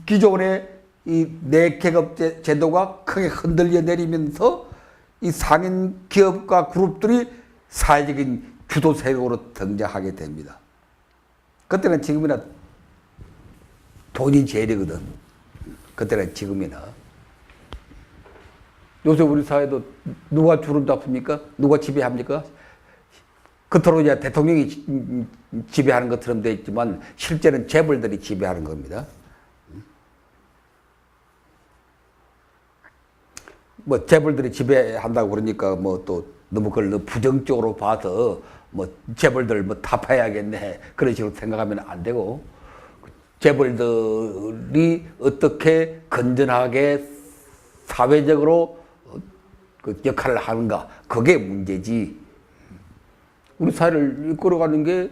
기존의 이 내 계급 제도가 크게 흔들려 내리면서 이 상인 기업과 그룹들이 사회적인 주도 세력으로 등장하게 됩니다. 그때는 지금이나 돈이 제일이거든. 그때는 지금이나. 요새 우리 사회도 누가 주름 잡습니까? 누가 지배합니까? 겉으로 이제 대통령이 지배하는 것처럼 되어 있지만 실제는 재벌들이 지배하는 겁니다. 뭐 재벌들이 지배한다고 그러니까 뭐 또 너무 그걸 부정적으로 봐서 뭐 재벌들 뭐 타파해야겠네 그런 식으로 생각하면 안 되고 재벌들이 어떻게 건전하게 사회적으로 그 역할을 하는가 그게 문제지. 우리 사회를 이끌어가는 게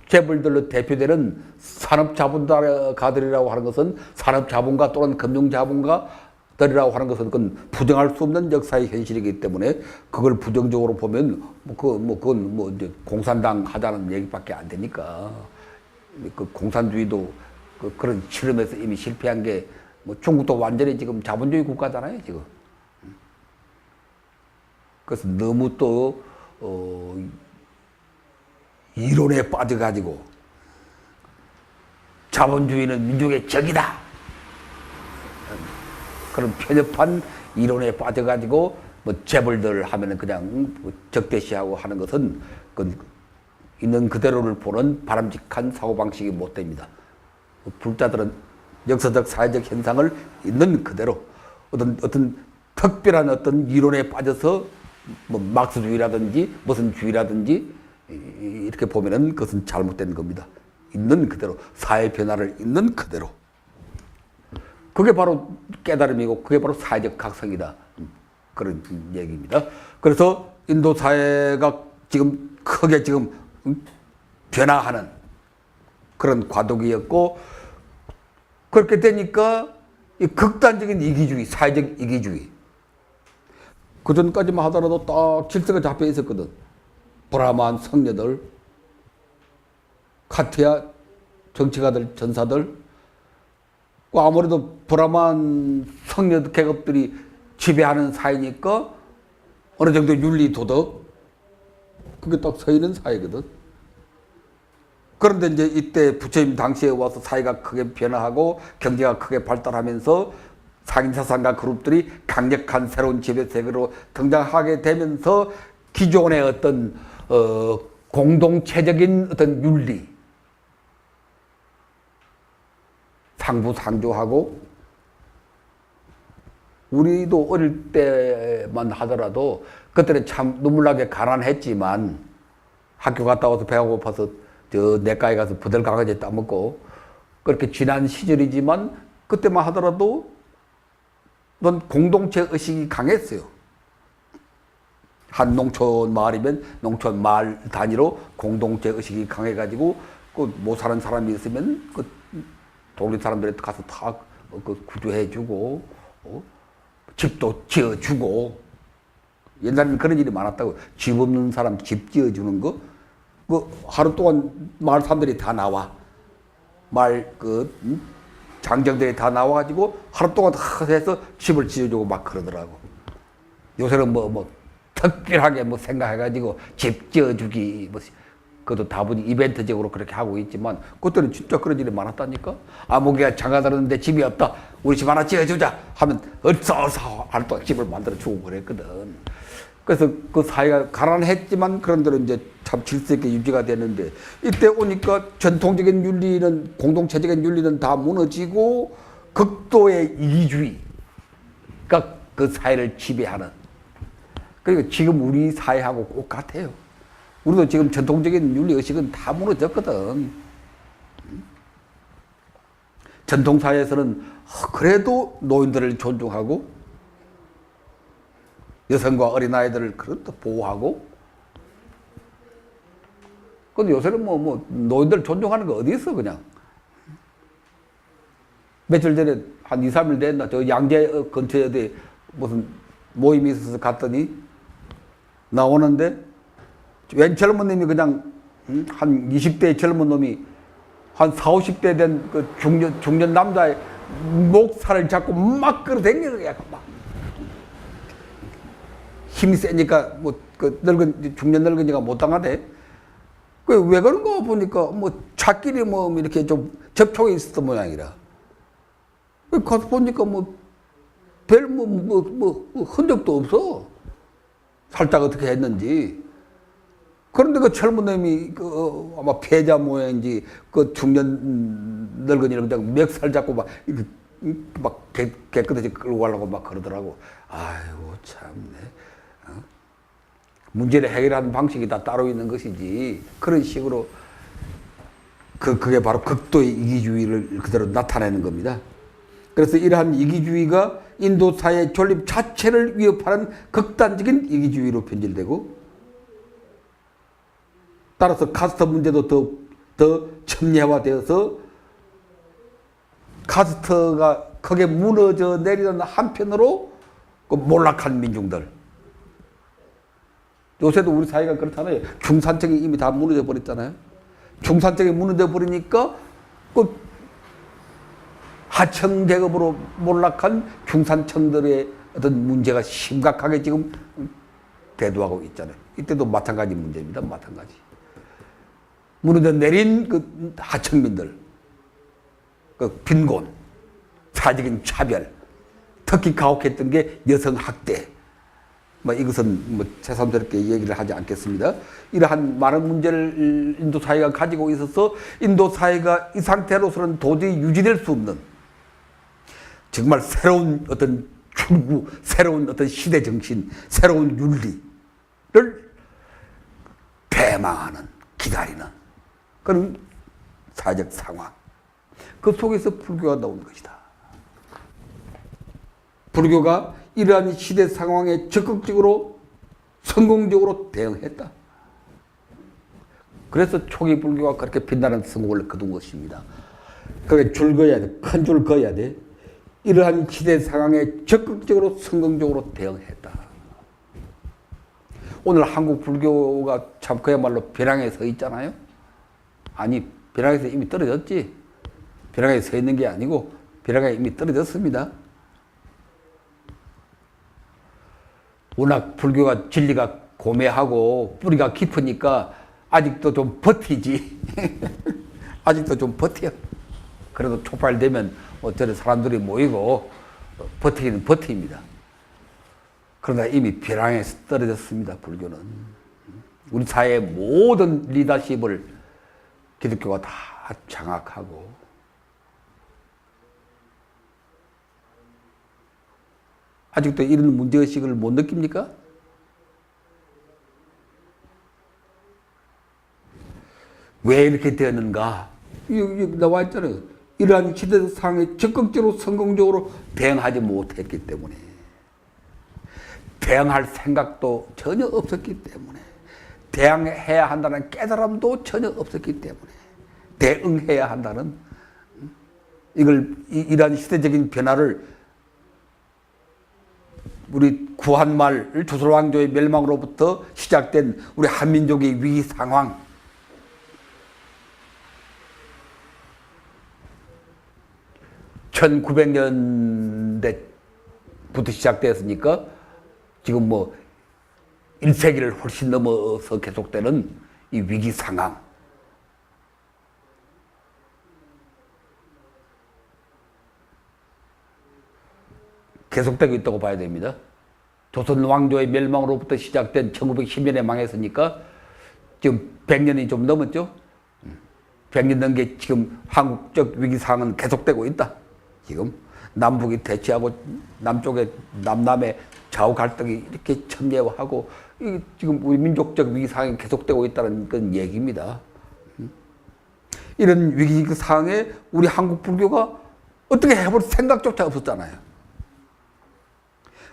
재벌들로 대표되는 산업자본가들이라고 하는 것은 산업자본가 또는 금융자본가들이라고 하는 것은 그건 부정할 수 없는 역사의 현실이기 때문에 그걸 부정적으로 보면 그건 이제 공산당 하자는 얘기밖에 안 되니까 그 공산주의도 그런 실험에서 이미 실패한 게 뭐 중국도 완전히 지금 자본주의 국가잖아요 지금. 그래서 너무 또 이론에 빠져가지고 자본주의는 민족의 적이다. 그런 편협한 이론에 빠져가지고 뭐 재벌들 하면은 그냥 적대시하고 하는 것은 그 있는 그대로를 보는 바람직한 사고방식이 못 됩니다. 불자들은 역사적 사회적 현상을 있는 그대로 어떤 특별한 어떤 이론에 빠져서 뭐 막스주의라든지 무슨 주의라든지 이렇게 보면은 그것은 잘못된 겁니다. 있는 그대로 사회 변화를 있는 그대로. 그게 바로 깨달음이고 그게 바로 사회적 각성이다. 그런 얘기입니다. 그래서 인도 사회가 지금 크게 지금 변화하는 그런 과도기였고, 그렇게 되니까 이 극단적인 이기주의, 사회적 이기주의. 그 전까지만 하더라도 딱 질서가 잡혀 있었거든. 브라만 성녀들, 카티아 정치가들, 전사들, 아무래도 브라만 성녀 계급들이 지배하는 사회니까 어느 정도 윤리 도덕, 그게 딱 서 있는 사회거든. 그런데 이제 이때 부처님 당시에 와서 사회가 크게 변화하고 경제가 크게 발달하면서 상인사상가 그룹들이 강력한 새로운 지배 세계로 등장하게 되면서 기존의 어떤 공동체적인 어떤 윤리, 상부상조하고, 우리도 어릴 때만 하더라도 그때는 참 눈물나게 가난했지만 학교 갔다 와서 배가 고파서 저 내과에 가서 버들가가지 따먹고 그렇게 지난 시절이지만 그때만 하더라도 넌 공동체 의식이 강했어요. 한 농촌 마을이면 농촌 마을 단위로 공동체 의식이 강해가지고 그 못 사는 사람이 있으면 그 동네 사람들한테 가서 다 구조해주고 집도 지어주고. 옛날에는 그런 일이 많았다고. 집 없는 사람 집 지어주는 거. 그 하루 동안 마을 사람들이 다 나와. 마을 장정들이 다 나와가지고 하루 동안 다 해서 집을 지어주고 막 그러더라고. 요새는 특별하게 생각해가지고 집 지어주기 그것도 다분히 이벤트적으로 그렇게 하고 있지만 그때는 진짜 그런 일이 많았다니까. 아무개가 장가 들었는데 집이 없다. 우리 집 하나 지어주자 하면 어서 하루 동안 집을 만들어 주고 그랬거든. 그래서 그 사회가 가난했지만 그런대로 이제 참 질서 있게 유지가 되는데, 이때 오니까 전통적인 윤리는, 공동체적인 윤리는 다 무너지고 극도의 이기주의가 그 사회를 지배하는. 그러니까 지금 우리 사회하고 꼭 같아요. 우리도 지금 전통적인 윤리의식은 다 무너졌거든. 전통사회에서는 그래도 노인들을 존중하고 여성과 어린아이들을 그래도 보호하고. 근데 요새는 노인들 존중하는 거 어디 있어, 그냥. 며칠 전에 한 2, 3일 됐나, 저 양재 근처에 어디 무슨 모임이 있어서 갔더니 나오는데 웬 젊은 놈이 그냥 한 20대 젊은 놈이 한 40, 50대 된 그 중년 남자의 목살을 잡고 막 끌어당기는 거야, 막. 힘이 세니까 중년 늙은이가 못 당하대. 왜 그런 거 보니까 차끼리 이렇게 좀 접촉이 있었던 모양이라. 가서 보니까 별 흔적도 없어. 살짝 어떻게 했는지. 그런데 그 젊은 놈이 아마 패자 모양인지 중년 늙은이를 그냥 멱살 잡고 막 깨끗이 끌고 가려고 막 그러더라고. 아이고 참네. 문제를 해결하는 방식이 다 따로 있는 것이지, 그런 식으로 그게 바로 극도의 이기주의를 그대로 나타내는 겁니다. 그래서 이러한 이기주의가 인도 사회 존립 자체를 위협하는 극단적인 이기주의로 변질되고, 따라서 카스트 문제도 더 첨예화되어서 카스트가 크게 무너져 내리는 한편으로 그 몰락한 민중들. 요새도 우리 사회가 그렇잖아요. 중산층이 이미 다 무너져 버렸잖아요. 중산층이 무너져 버리니까 그 하청 계급으로 몰락한 중산층들의 어떤 문제가 심각하게 지금 대두하고 있잖아요. 이때도 마찬가지 문제입니다. 마찬가지. 무너져 내린 그 하층민들, 그 빈곤, 사회적인 차별, 특히 가혹했던 게 여성 학대, 뭐 이것은 뭐 새삼스럽게 얘기를 하지 않겠습니다. 이러한 많은 문제를 인도 사회가 가지고 있어서 인도 사회가 이 상태로서는 도저히 유지될 수 없는 정말 새로운 어떤 출구, 새로운 어떤 시대 정신, 새로운 윤리를 대망하는, 기다리는 그런 사회적 상황. 그 속에서 불교가 나온 것이다. 불교가 이러한 시대 상황에 적극적으로 성공적으로 대응했다. 그래서 초기 불교가 그렇게 빛나는 성공을 거둔 것입니다. 그게 줄 그어야 돼. 큰 줄 그어야 돼. 이러한 시대 상황에 적극적으로 성공적으로 대응했다. 오늘 한국 불교가 참 그야말로 벼랑에 서 있잖아요. 아니, 벼랑에서 이미 떨어졌지. 벼랑에 서 있는 게 아니고 벼랑에 이미 떨어졌습니다. 워낙 불교가 진리가 고매하고 뿌리가 깊으니까 아직도 좀 버티지. 아직도 좀 버텨. 그래도 촉발되면 어쩌면 사람들이 모이고 버티기는 버팁니다. 그러나 이미 벼랑에서 떨어졌습니다. 불교는. 우리 사회의 모든 리더십을 기독교가 다 장악하고 아직도 이런 문제의식을 못 느낍니까? 왜 이렇게 되었는가? 여기 나와 있잖아요. 이러한 시대 상황에 적극적으로 성공적으로 대응하지 못했기 때문에, 대응할 생각도 전혀 없었기 때문에, 대응해야 한다는 깨달음도 전혀 없었기 때문에, 대응해야 한다는 이러한 시대적인 변화를 우리 구한말 조선왕조의 멸망으로부터 시작된 우리 한민족의 위기 상황, 1900년대부터 시작되었으니까 지금 뭐 1세기를 훨씬 넘어서 계속되는 이 위기 상황. 계속되고 있다고 봐야 됩니다. 조선 왕조의 멸망으로부터 시작된 1910년에 망했으니까 지금 100년이 좀 넘었죠. 100년 넘은 게 지금 한국적 위기 상황은 계속되고 있다. 지금 남북이 대치하고 남쪽에 남남의 좌우 갈등이 이렇게 첨예하고 지금 우리 민족적 위기 상황이 계속되고 있다는 그런 얘기입니다. 이런 위기 상황에 우리 한국 불교가 어떻게 해볼 생각조차 없었잖아요.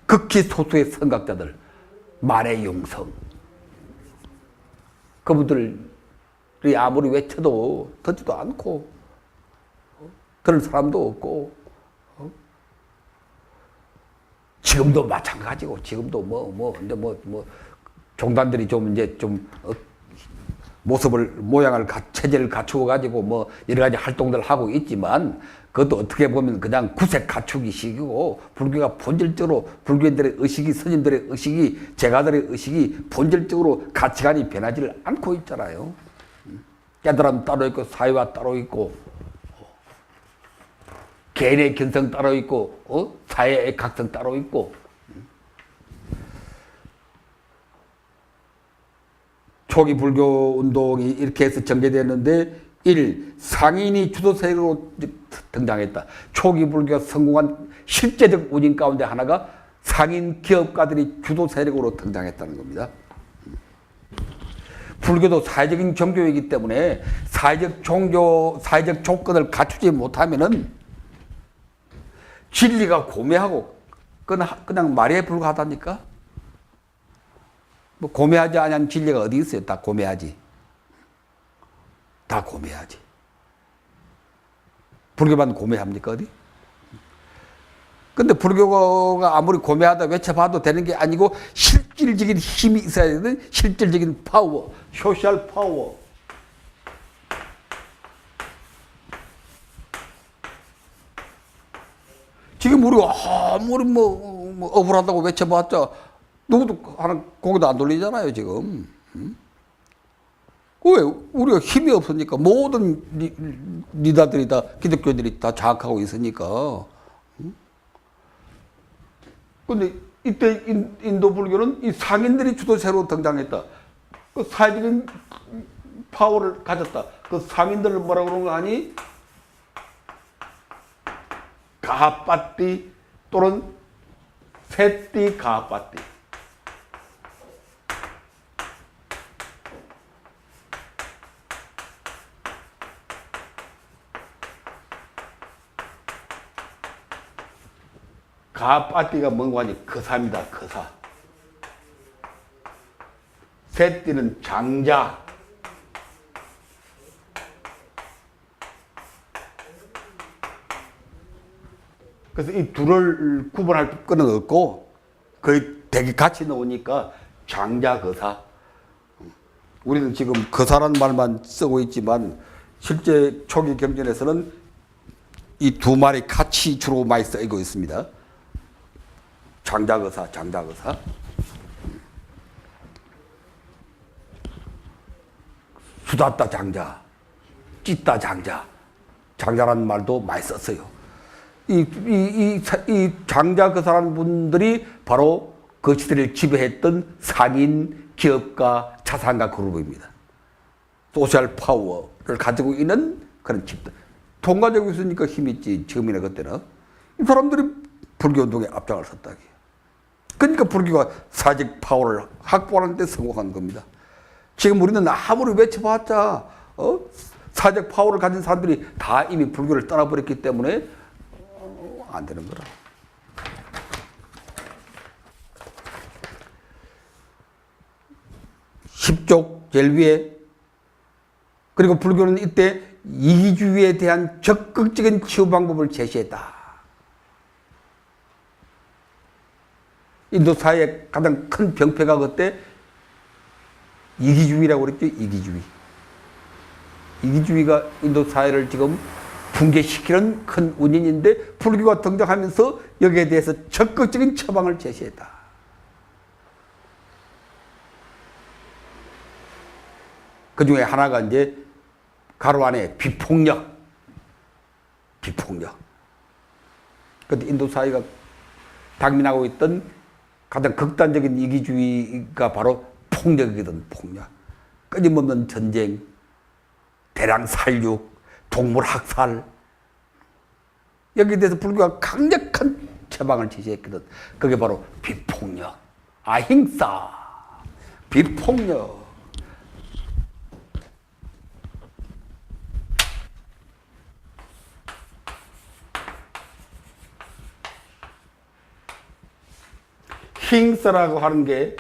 극히 소수의 선각자들, 만의 용성, 그분들이 아무리 외쳐도 듣지도 않고 그런 사람도 없고, 지금도 마찬가지고, 지금도 종단들이 좀 이제 모양을, 체제를 갖추어 가지고 여러 가지 활동들을 하고 있지만, 그것도 어떻게 보면 그냥 구색 갖추기식이고, 불교가 본질적으로, 불교인들의 의식이, 스님들의 의식이, 제가들의 의식이 본질적으로 가치관이 변하지를 않고 있잖아요. 깨달음 따로 있고, 사회화 따로 있고, 개인의 견성 따로 있고, 사회의 각성 따로 있고. 초기 불교 운동이 이렇게 해서 전개되었는데, 1. 상인이 주도 세력으로 등장했다. 초기 불교가 성공한 실제적 원인 가운데 하나가 상인 기업가들이 주도 세력으로 등장했다는 겁니다. 불교도 사회적인 종교이기 때문에 사회적 조건을 갖추지 못하면은 진리가 고매하고 그냥 말에 불과하다니까. 뭐 고매하지 않은 진리가 어디 있어요? 다 고매하지. 다 고매하지. 불교만 고매합니까, 어디? 근데 불교가 아무리 고매하다 외쳐봐도 되는 게 아니고 실질적인 힘이 있어야 되는 실질적인 파워, 소셜 파워. 지금 우리가 아무리 억울하다고 외쳐봤자 누구도 하나 고개도 안 돌리잖아요, 지금. 왜? 우리가 힘이 없으니까 모든 리더들이 다, 기독교인들이 다 장악하고 있으니까. 근데 이때 인도 불교는 이 상인들이 주도 새로 등장했다. 그 사회적인 파워를 가졌다. 그 상인들을 뭐라고 그러는 거 아니? 가하빠띠 또는 세띠 가하빠띠. 가하빠띠가 뭔가 하니 거사입니다. 거사. 세띠는 장자. 그래서 이 둘을 구분할 건 없고 거의 되게 같이 나오니까 장자거사. 우리는 지금 거사라는 말만 쓰고 있지만 실제 초기 경전에서는 이 두 말이 같이 주로 많이 쓰이고 있습니다. 장자거사, 장자거사. 수다따 장자, 찢다 장자. 장자라는 말도 많이 썼어요. 이 장자거사라는 분들이 바로 그 시대를 지배했던 상인, 기업가, 자산가 그룹입니다. 소셜 파워를 가지고 있는 그런 집들. 돈 가지고 있으니까 힘 있지, 지금이나 그때는. 이 사람들이 불교운동에 앞장을 섰다. 그러니까 불교가 사직 파워를 확보하는 데 성공한 겁니다. 지금 우리는 아무리 외쳐봤자 사직 파워를 가진 사람들이 다 이미 불교를 떠나버렸기 때문에 안 되는 거라. 십족 제일 위에. 그리고 불교는 이때 이기주의에 대한 적극적인 치유 방법을 제시했다. 인도 사회의 가장 큰 병폐가 그때 이기주의라고 그랬죠. 이기주의. 이기주의가 인도 사회를 지금 붕괴시키는 큰 원인인데 불교가 등장하면서 여기에 대해서 적극적인 처방을 제시했다. 그 중에 하나가 이제 가로 안에 비폭력. 비폭력. 그때 인도 사회가 당면하고 있던 가장 극단적인 이기주의가 바로 폭력이거든, 폭력. 끊임없는 전쟁, 대량 살육, 동물 학살. 여기에 대해서 불교가 강력한 처방을 제시했거든. 그게 바로 비폭력, 아힝사, 비폭력. 힝사라고 하는 게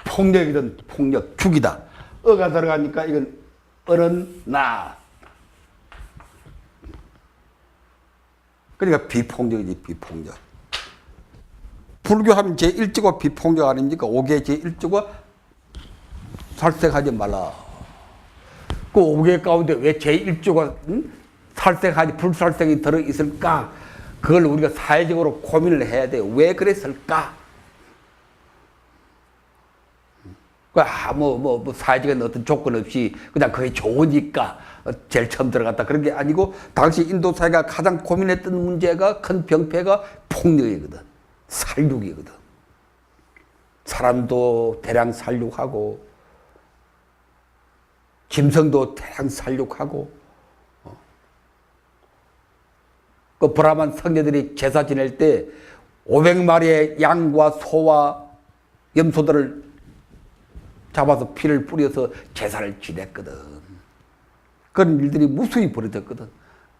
폭력이든 폭력, 죽이다. 어가 들어가니까 이건 어른, 나. 그러니까 비폭력이지, 비폭력. 불교하면 제1조가 비폭력 아닙니까? 5개 제1조가 살생하지 말라. 그 5개 가운데 왜 제1조가 살생하지, 불살생이 들어있을까? 그걸 우리가 사회적으로 고민을 해야 돼요. 왜 그랬을까? 사회적인 어떤 조건 없이 그냥 그게 좋으니까 제일 처음 들어갔다. 그런 게 아니고, 당시 인도 사회가 가장 고민했던 문제가, 큰 병폐가 폭력이거든. 살육이거든. 사람도 대량 살육하고, 짐승도 대량 살육하고, 그 브라만 성녀들이 제사 지낼 때 500마리의 양과 소와 염소들을 잡아서 피를 뿌려서 제사를 지냈거든. 그런 일들이 무수히 벌어졌거든.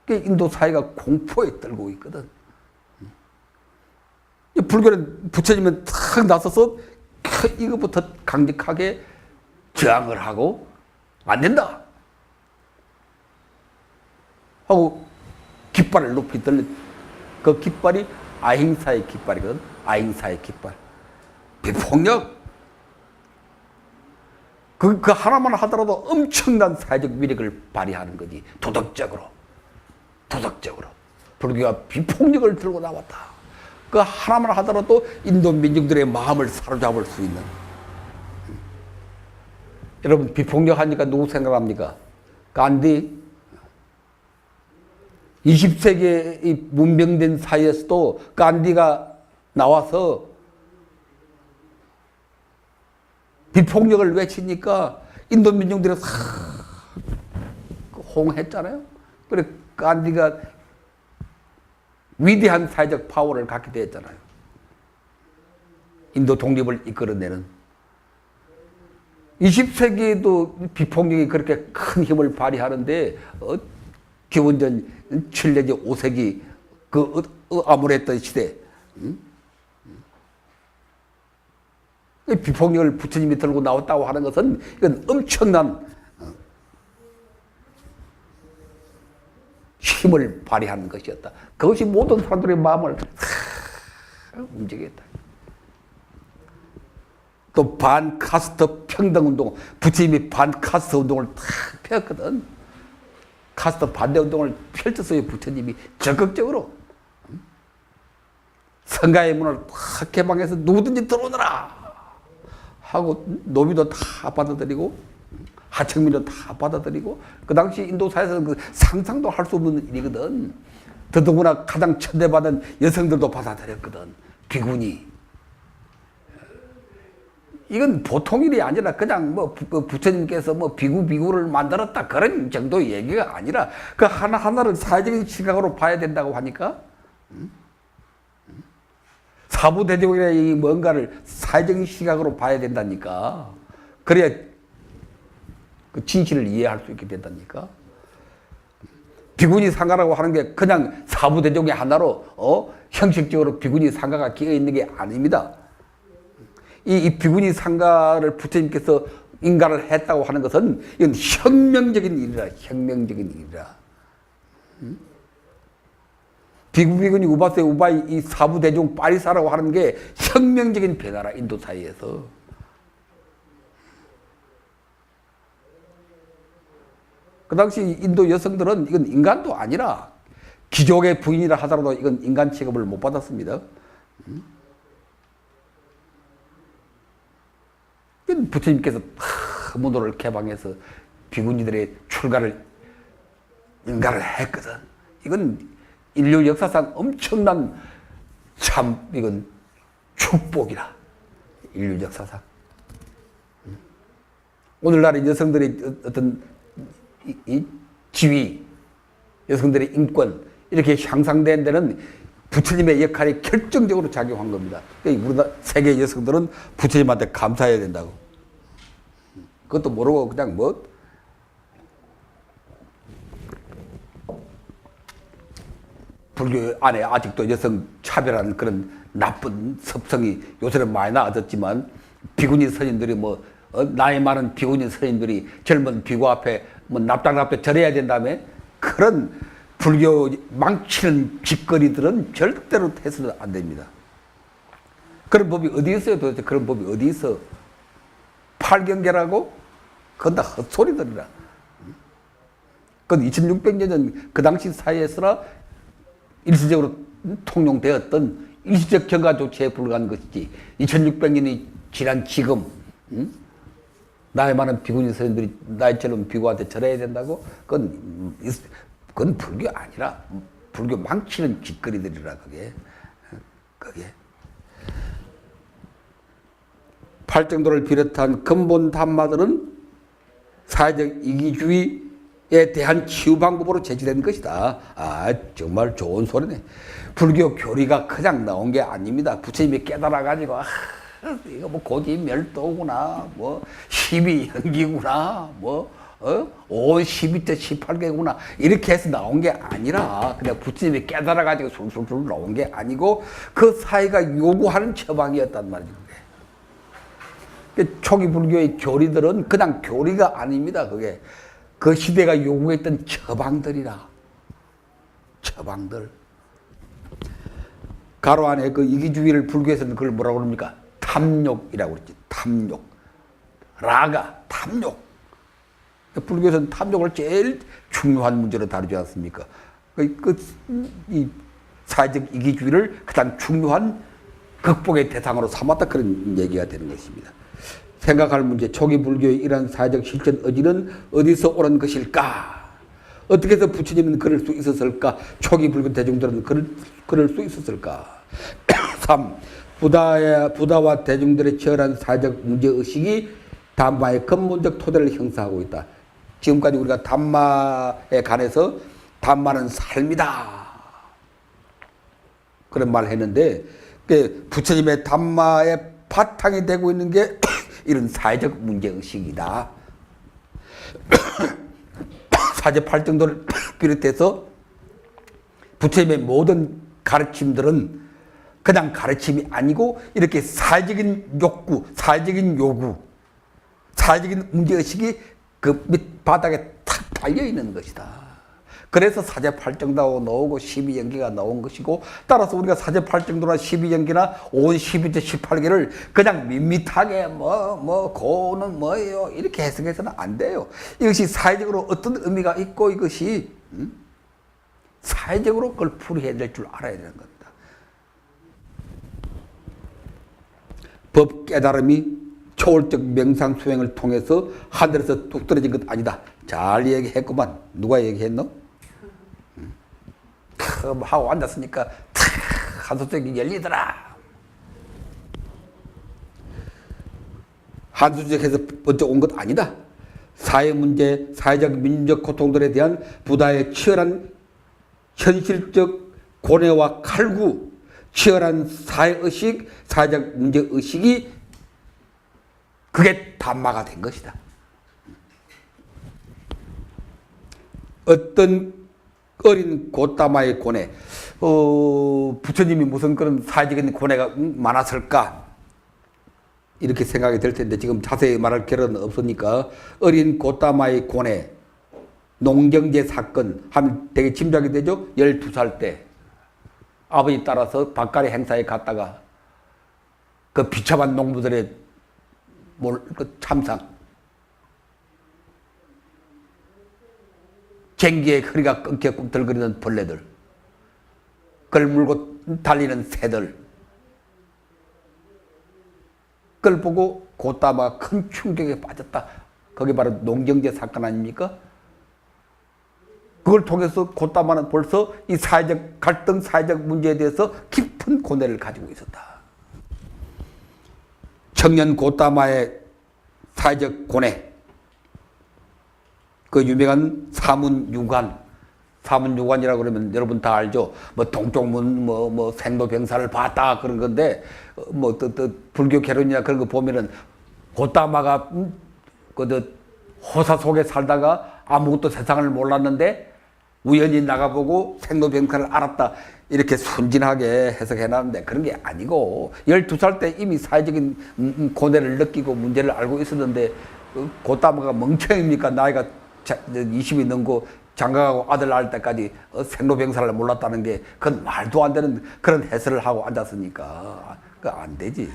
인도 사회가 공포에 떨고 있거든. 불교는 부처님은 탁 나서서 이것부터 강력하게 저항을 하고 안 된다 하고 깃발을 높이 들린 그 깃발이 아힝사의 깃발이거든. 아힝사의 깃발. 비폭력. 그 하나만 하더라도 엄청난 사회적 위력을 발휘하는 거지. 도덕적으로. 도덕적으로. 불교가 비폭력을 들고 나왔다. 그 하나만 하더라도 인도 민중들의 마음을 사로잡을 수 있는. 여러분, 비폭력 하니까 누구 생각합니까? 간디. 20세기의 이 문명된 사회에서도 간디가 나와서 비폭력을 외치니까 인도 민중들이 싹 호응했잖아요. 그래 간디가 위대한 사회적 파워를 갖게 되었잖아요. 인도 독립을 이끌어내는. 20세기에도 비폭력이 그렇게 큰 힘을 발휘하는데 기원전 7 내지 5세기 그 암울했던 시대, 비폭력을 부처님이 들고 나왔다고 하는 것은 이건 엄청난 힘을 발휘하는 것이었다. 그것이 모든 사람들의 마음을 움직였다. 또 반카스트 평등운동, 부처님이 반카스트 운동을 탁 폈거든. 카스트 반대 운동을 펼쳤어요. 부처님이 적극적으로. 성가의 문을 탁 개방해서 누구든지 들어오너라 하고 노비도 다 받아들이고 하청민도 다 받아들이고, 그 당시 인도 사회에서는 그 상상도 할 수 없는 일이거든. 더더구나 가장 천대받은 여성들도 받아들였거든. 비군이. 이건 보통 일이 아니라 그냥 뭐 부처님께서 뭐 비구를 만들었다 그런 정도의 얘기가 아니라 그 하나하나를 사회적인 시각으로 봐야 된다고 하니까, 사부대종이라 이 뭔가를 사회적인 시각으로 봐야 된다니까. 그래야 그 진실을 이해할 수 있게 된다니까. 비군이 상가라고 하는 게 그냥 사부대종의 하나로 형식적으로 비군이 상가가 끼어 있는 게 아닙니다. 이 비군이 상가를 부처님께서 인가를 했다고 하는 것은 이건 혁명적인 일이라, 혁명적인 일이라. 비구비군이 우바세 우바이 이 사부대종 파리사라고 하는 게 혁명적인 변화라, 인도 사이에서. 그 당시 인도 여성들은 이건 인간도 아니라 귀족의 부인이라 하더라도 이건 인간 취급을 못 받았습니다. 부처님께서 문호를 개방해서 비구니들의 출가를 인가를 했거든. 이건 인류 역사상 엄청난 이건 축복이라. 인류 역사상. 오늘날의 여성들의 어떤 이 지위, 여성들의 인권 이렇게 향상된 데는 부처님의 역할이 결정적으로 작용한 겁니다. 우리나라 세계 여성들은 부처님한테 감사해야 된다고. 그것도 모르고 그냥 불교 안에 아직도 여성 차별하는 그런 나쁜 습성이 요새는 많이 나아졌지만, 비구니 스님들이 나이 많은 비구니 스님들이 젊은 비구 앞에 납작 앞에 절해야 된다며, 그런 불교 망치는 짓거리들은 절대로 해서는 안 됩니다. 그런 법이 어디 있어요? 도대체 그런 법이 어디 있어? 팔경계라고? 그건 다 헛소리들이라. 그건 2600년 전 그 당시 사회에서나 일시적으로 통용되었던 일시적 경과 조치에 불과한 것이지, 2600년이 지난 지금 나이 많은 비구니 스님들이 나이처럼 비구한테 절해야 된다고? 그건 불교 아니라 불교 망치는 짓거리들이라. 그게 팔정도를 비롯한 근본 담마들은 사회적 이기주의에 대한 치유 방법으로 제시된 것이다. 정말 좋은 소리네. 불교 교리가 그냥 나온 게 아닙니다. 부처님이 깨달아가지고 이거 고지 멸도구나, 12연기구나, 5, 12대 18개구나 이렇게 해서 나온 게 아니라 그냥 부처님이 깨달아가지고 술술술 나온 게 아니고 그 사회가 요구하는 처방이었단 말이죠. 초기 불교의 교리들은 그냥 교리가 아닙니다. 그게 그 시대가 요구했던 처방들이라. 처방들. 가로 안에 그 이기주의를 불교에서는 그걸 뭐라고 그럽니까? 탐욕이라고 그랬지. 탐욕. 라가, 탐욕. 불교에서는 탐욕을 제일 중요한 문제로 다루지 않습니까? 이 사회적 이기주의를 가장 중요한 극복의 대상으로 삼았다, 그런 얘기가 되는 것입니다. 생각할 문제, 초기 불교의 이러한 사회적 실천 의지는 어디서 오는 것일까? 어떻게 해서 부처님은 그럴 수 있었을까? 초기 불교 대중들은 그럴 수 있었을까? 3. 부다와 대중들의 치열한 사회적 문제의식이 담마의 근본적 토대를 형성하고 있다. 지금까지 우리가 담마에 관해서 담마는 삶이다 그런 말을 했는데, 부처님의 담마의 바탕이 되고 있는 게 이런 사회적 문제의식이다. 사제팔정도를 비롯해서 부처님의 모든 가르침들은 그냥 가르침이 아니고 이렇게 사회적인 욕구, 사회적인 요구, 사회적인 문제의식이 그 밑바닥에 탁 달려있는 것이다. 그래서 사제팔정도가 나오고 12연기가 나온 것이고, 따라서 우리가 사제팔정도나 12연기나 온 12제 18개를 그냥 밋밋하게 고는 뭐예요 이렇게 해석해서는 안 돼요. 이것이 사회적으로 어떤 의미가 있고 이것이 사회적으로 그걸 풀이해야 될 줄 알아야 되는 겁니다. 법 깨달음이 초월적 명상 수행을 통해서 하늘에서 뚝 떨어진 것 아니다. 잘 얘기했구만. 누가 얘기했노? 하고 앉았으니까 한수적이 열리더라. 한수적에서 먼저 온 것 아니다. 사회 문제, 사회적 민주적 고통들에 대한 부다의 치열한 현실적 고뇌와 칼구, 치열한 사회의식, 사회적 문제의식이 그게 담마가 된 것이다. 어떤 어린 고따마의 고뇌, 부처님이 무슨 그런 사회적인 고뇌가 많았을까 이렇게 생각이 될 텐데 지금 자세히 말할 겨를은 없으니까, 어린 고따마의 고뇌, 농경제 사건 하면 되게 짐작이 되죠. 12살 때 아버지 따라서 밭갈이 행사에 갔다가 그 비참한 농부들의 그 참상, 쟁기에 허리가 끊겨 꿈틀거리는 벌레들, 그걸 물고 달리는 새들, 그걸 보고 고따마가 큰 충격에 빠졌다. 그게 바로 농경제 사건 아닙니까? 그걸 통해서 고따마는 벌써 이 사회적 갈등, 사회적 문제에 대해서 깊은 고뇌를 가지고 있었다. 청년 고따마의 사회적 고뇌, 그 유명한 사문유관, 사문유관이라고 그러면 여러분 다 알죠. 동쪽문 생로병사를 봤다 그런 건데, 불교 개론이나 그런 거 보면은 고따마가 호사 속에 살다가 아무것도 세상을 몰랐는데 우연히 나가보고 생로병사를 알았다 이렇게 순진하게 해석해놨는데, 그런 게 아니고 12살 때 이미 사회적인 고뇌를 느끼고 문제를 알고 있었는데, 고따마가 멍청입니까? 나이가 20이 넘고 장가가고 아들 낳을 때까지 생로병사를 몰랐다는 게 그건 말도 안 되는 그런 해설을 하고 앉았으니까 그 안 되지.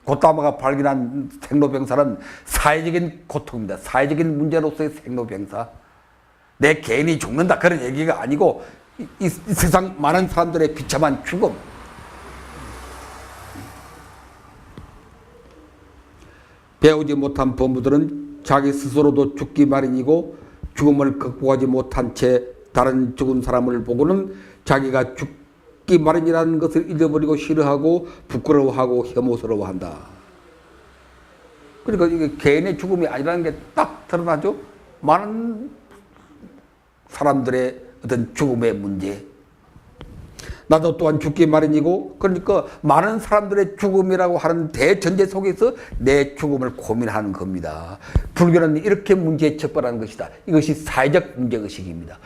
고따마가 발견한 생로병사는 사회적인 고통입니다. 사회적인 문제로서의 생로병사. 내 개인이 죽는다 그런 얘기가 아니고 이 세상 많은 사람들의 비참한 죽음. 배우지 못한 범부들은 자기 스스로도 죽기 마련이고, 죽음을 극복하지 못한 채 다른 죽은 사람을 보고는 자기가 죽기 마련이라는 것을 잊어버리고 싫어하고 부끄러워하고 혐오스러워한다. 그러니까 이게 개인의 죽음이 아니라는 게 딱 드러나죠. 많은 사람들의 어떤 죽음의 문제. 나도 또한 죽기 마련이고, 그러니까 많은 사람들의 죽음이라고 하는 대전제 속에서 내 죽음을 고민하는 겁니다. 불교는 이렇게 문제에 접근하는 것이다. 이것이 사회적 문제의식입니다.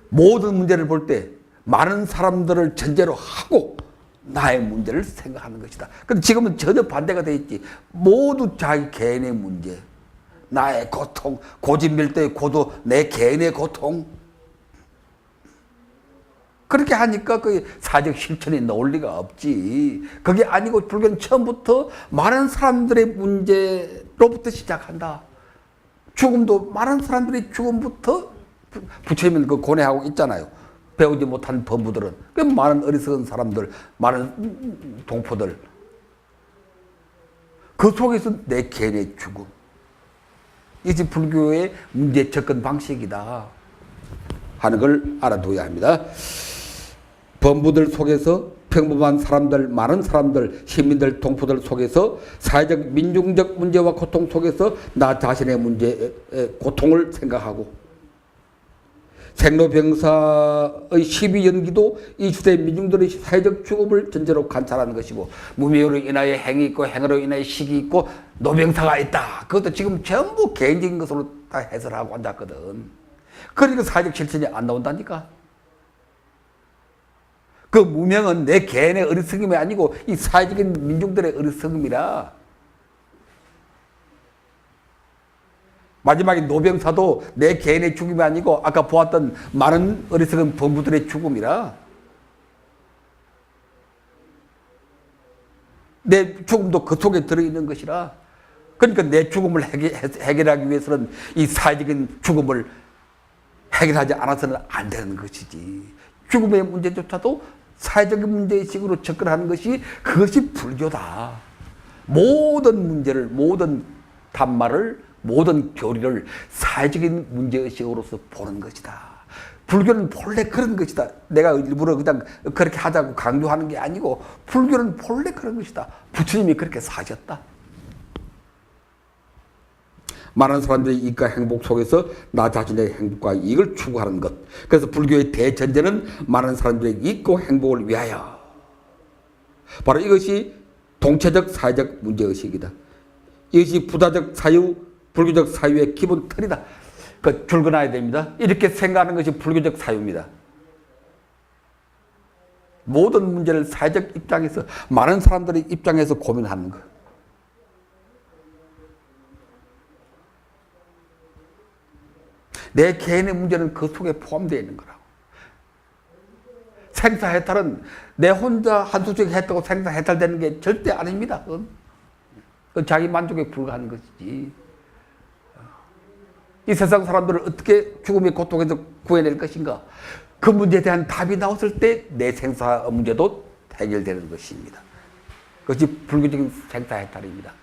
모든 문제를 볼 때 많은 사람들을 전제로 하고 나의 문제를 생각하는 것이다. 근데 지금은 전혀 반대가 돼 있지. 모두 자기 개인의 문제, 나의 고통, 고진밀도의 고도, 내 개인의 고통. 그렇게 하니까 그 사회적 실천이 나올 리가 없지. 그게 아니고 불교는 처음부터 많은 사람들의 문제로부터 시작한다. 죽음도 많은 사람들의 죽음부터 부처님은 그 고뇌하고 있잖아요. 배우지 못한 범부들은, 그 많은 어리석은 사람들, 많은 동포들, 그 속에서 내 개인의 죽음. 이것이 불교의 문제 접근 방식이다 하는 걸 알아둬야 합니다. 범부들 속에서 평범한 사람들, 많은 사람들, 시민들, 동포들 속에서 사회적, 민중적 문제와 고통 속에서 나 자신의 문제의 고통을 생각하고 생로병사의 시비 연기도 이 시대 민중들의 사회적 죽음을 전제로 관찰하는 것이고 무명으로 인하여 행이 있고 행으로 인하여 식이 있고 노병사가 있다. 그것도 지금 전부 개인적인 것으로 다 해설하고 앉았거든. 그러니까 사회적 실천이 안 나온다니까. 그 무명은 내 개인의 어리석음이 아니고 이 사회적인 민중들의 어리석음이라. 마지막에 노병사도 내 개인의 죽음이 아니고 아까 보았던 많은 어리석은 범부들의 죽음이라. 내 죽음도 그 속에 들어있는 것이라. 그러니까 내 죽음을 해결하기 위해서는 이 사회적인 죽음을 해결하지 않아서는 안 되는 것이지. 죽음의 문제조차도 사회적인 문제의식으로 접근하는 것이 그것이 불교다. 모든 문제를, 모든 단말을, 모든 교리를 사회적인 문제의식으로서 보는 것이다. 불교는 본래 그런 것이다. 내가 일부러 그냥 그렇게 하자고 강조하는 게 아니고 불교는 본래 그런 것이다. 부처님이 그렇게 사셨다. 많은 사람들의 이익과 행복 속에서 나 자신의 행복과 이익을 추구하는 것. 그래서 불교의 대전제는 많은 사람들의 이익과 행복을 위하여. 바로 이것이 동체적 사회적 문제의식이다. 이것이 부다적 사유, 불교적 사유의 기본 틀이다. 그 줄거놔야 됩니다. 이렇게 생각하는 것이 불교적 사유입니다. 모든 문제를 사회적 입장에서, 많은 사람들의 입장에서 고민하는 것. 내 개인의 문제는 그 속에 포함되어 있는 거라고. 생사해탈은 내 혼자 한수씩 했다고 생사해탈되는 게 절대 아닙니다. 그건 자기 만족에 불과한 것이지. 이 세상 사람들을 어떻게 죽음의 고통에서 구해낼 것인가? 그 문제에 대한 답이 나왔을 때 내 생사 문제도 해결되는 것입니다. 그것이 불교적인 생사해탈입니다.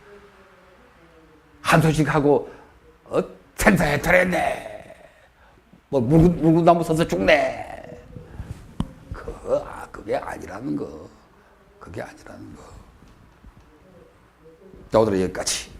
한소식 하고 생사해탈했네. 뭐 물구나무 서서 죽네. 그게 아니라는 거. 그게 아니라는 거. 자, 오늘은 여기까지.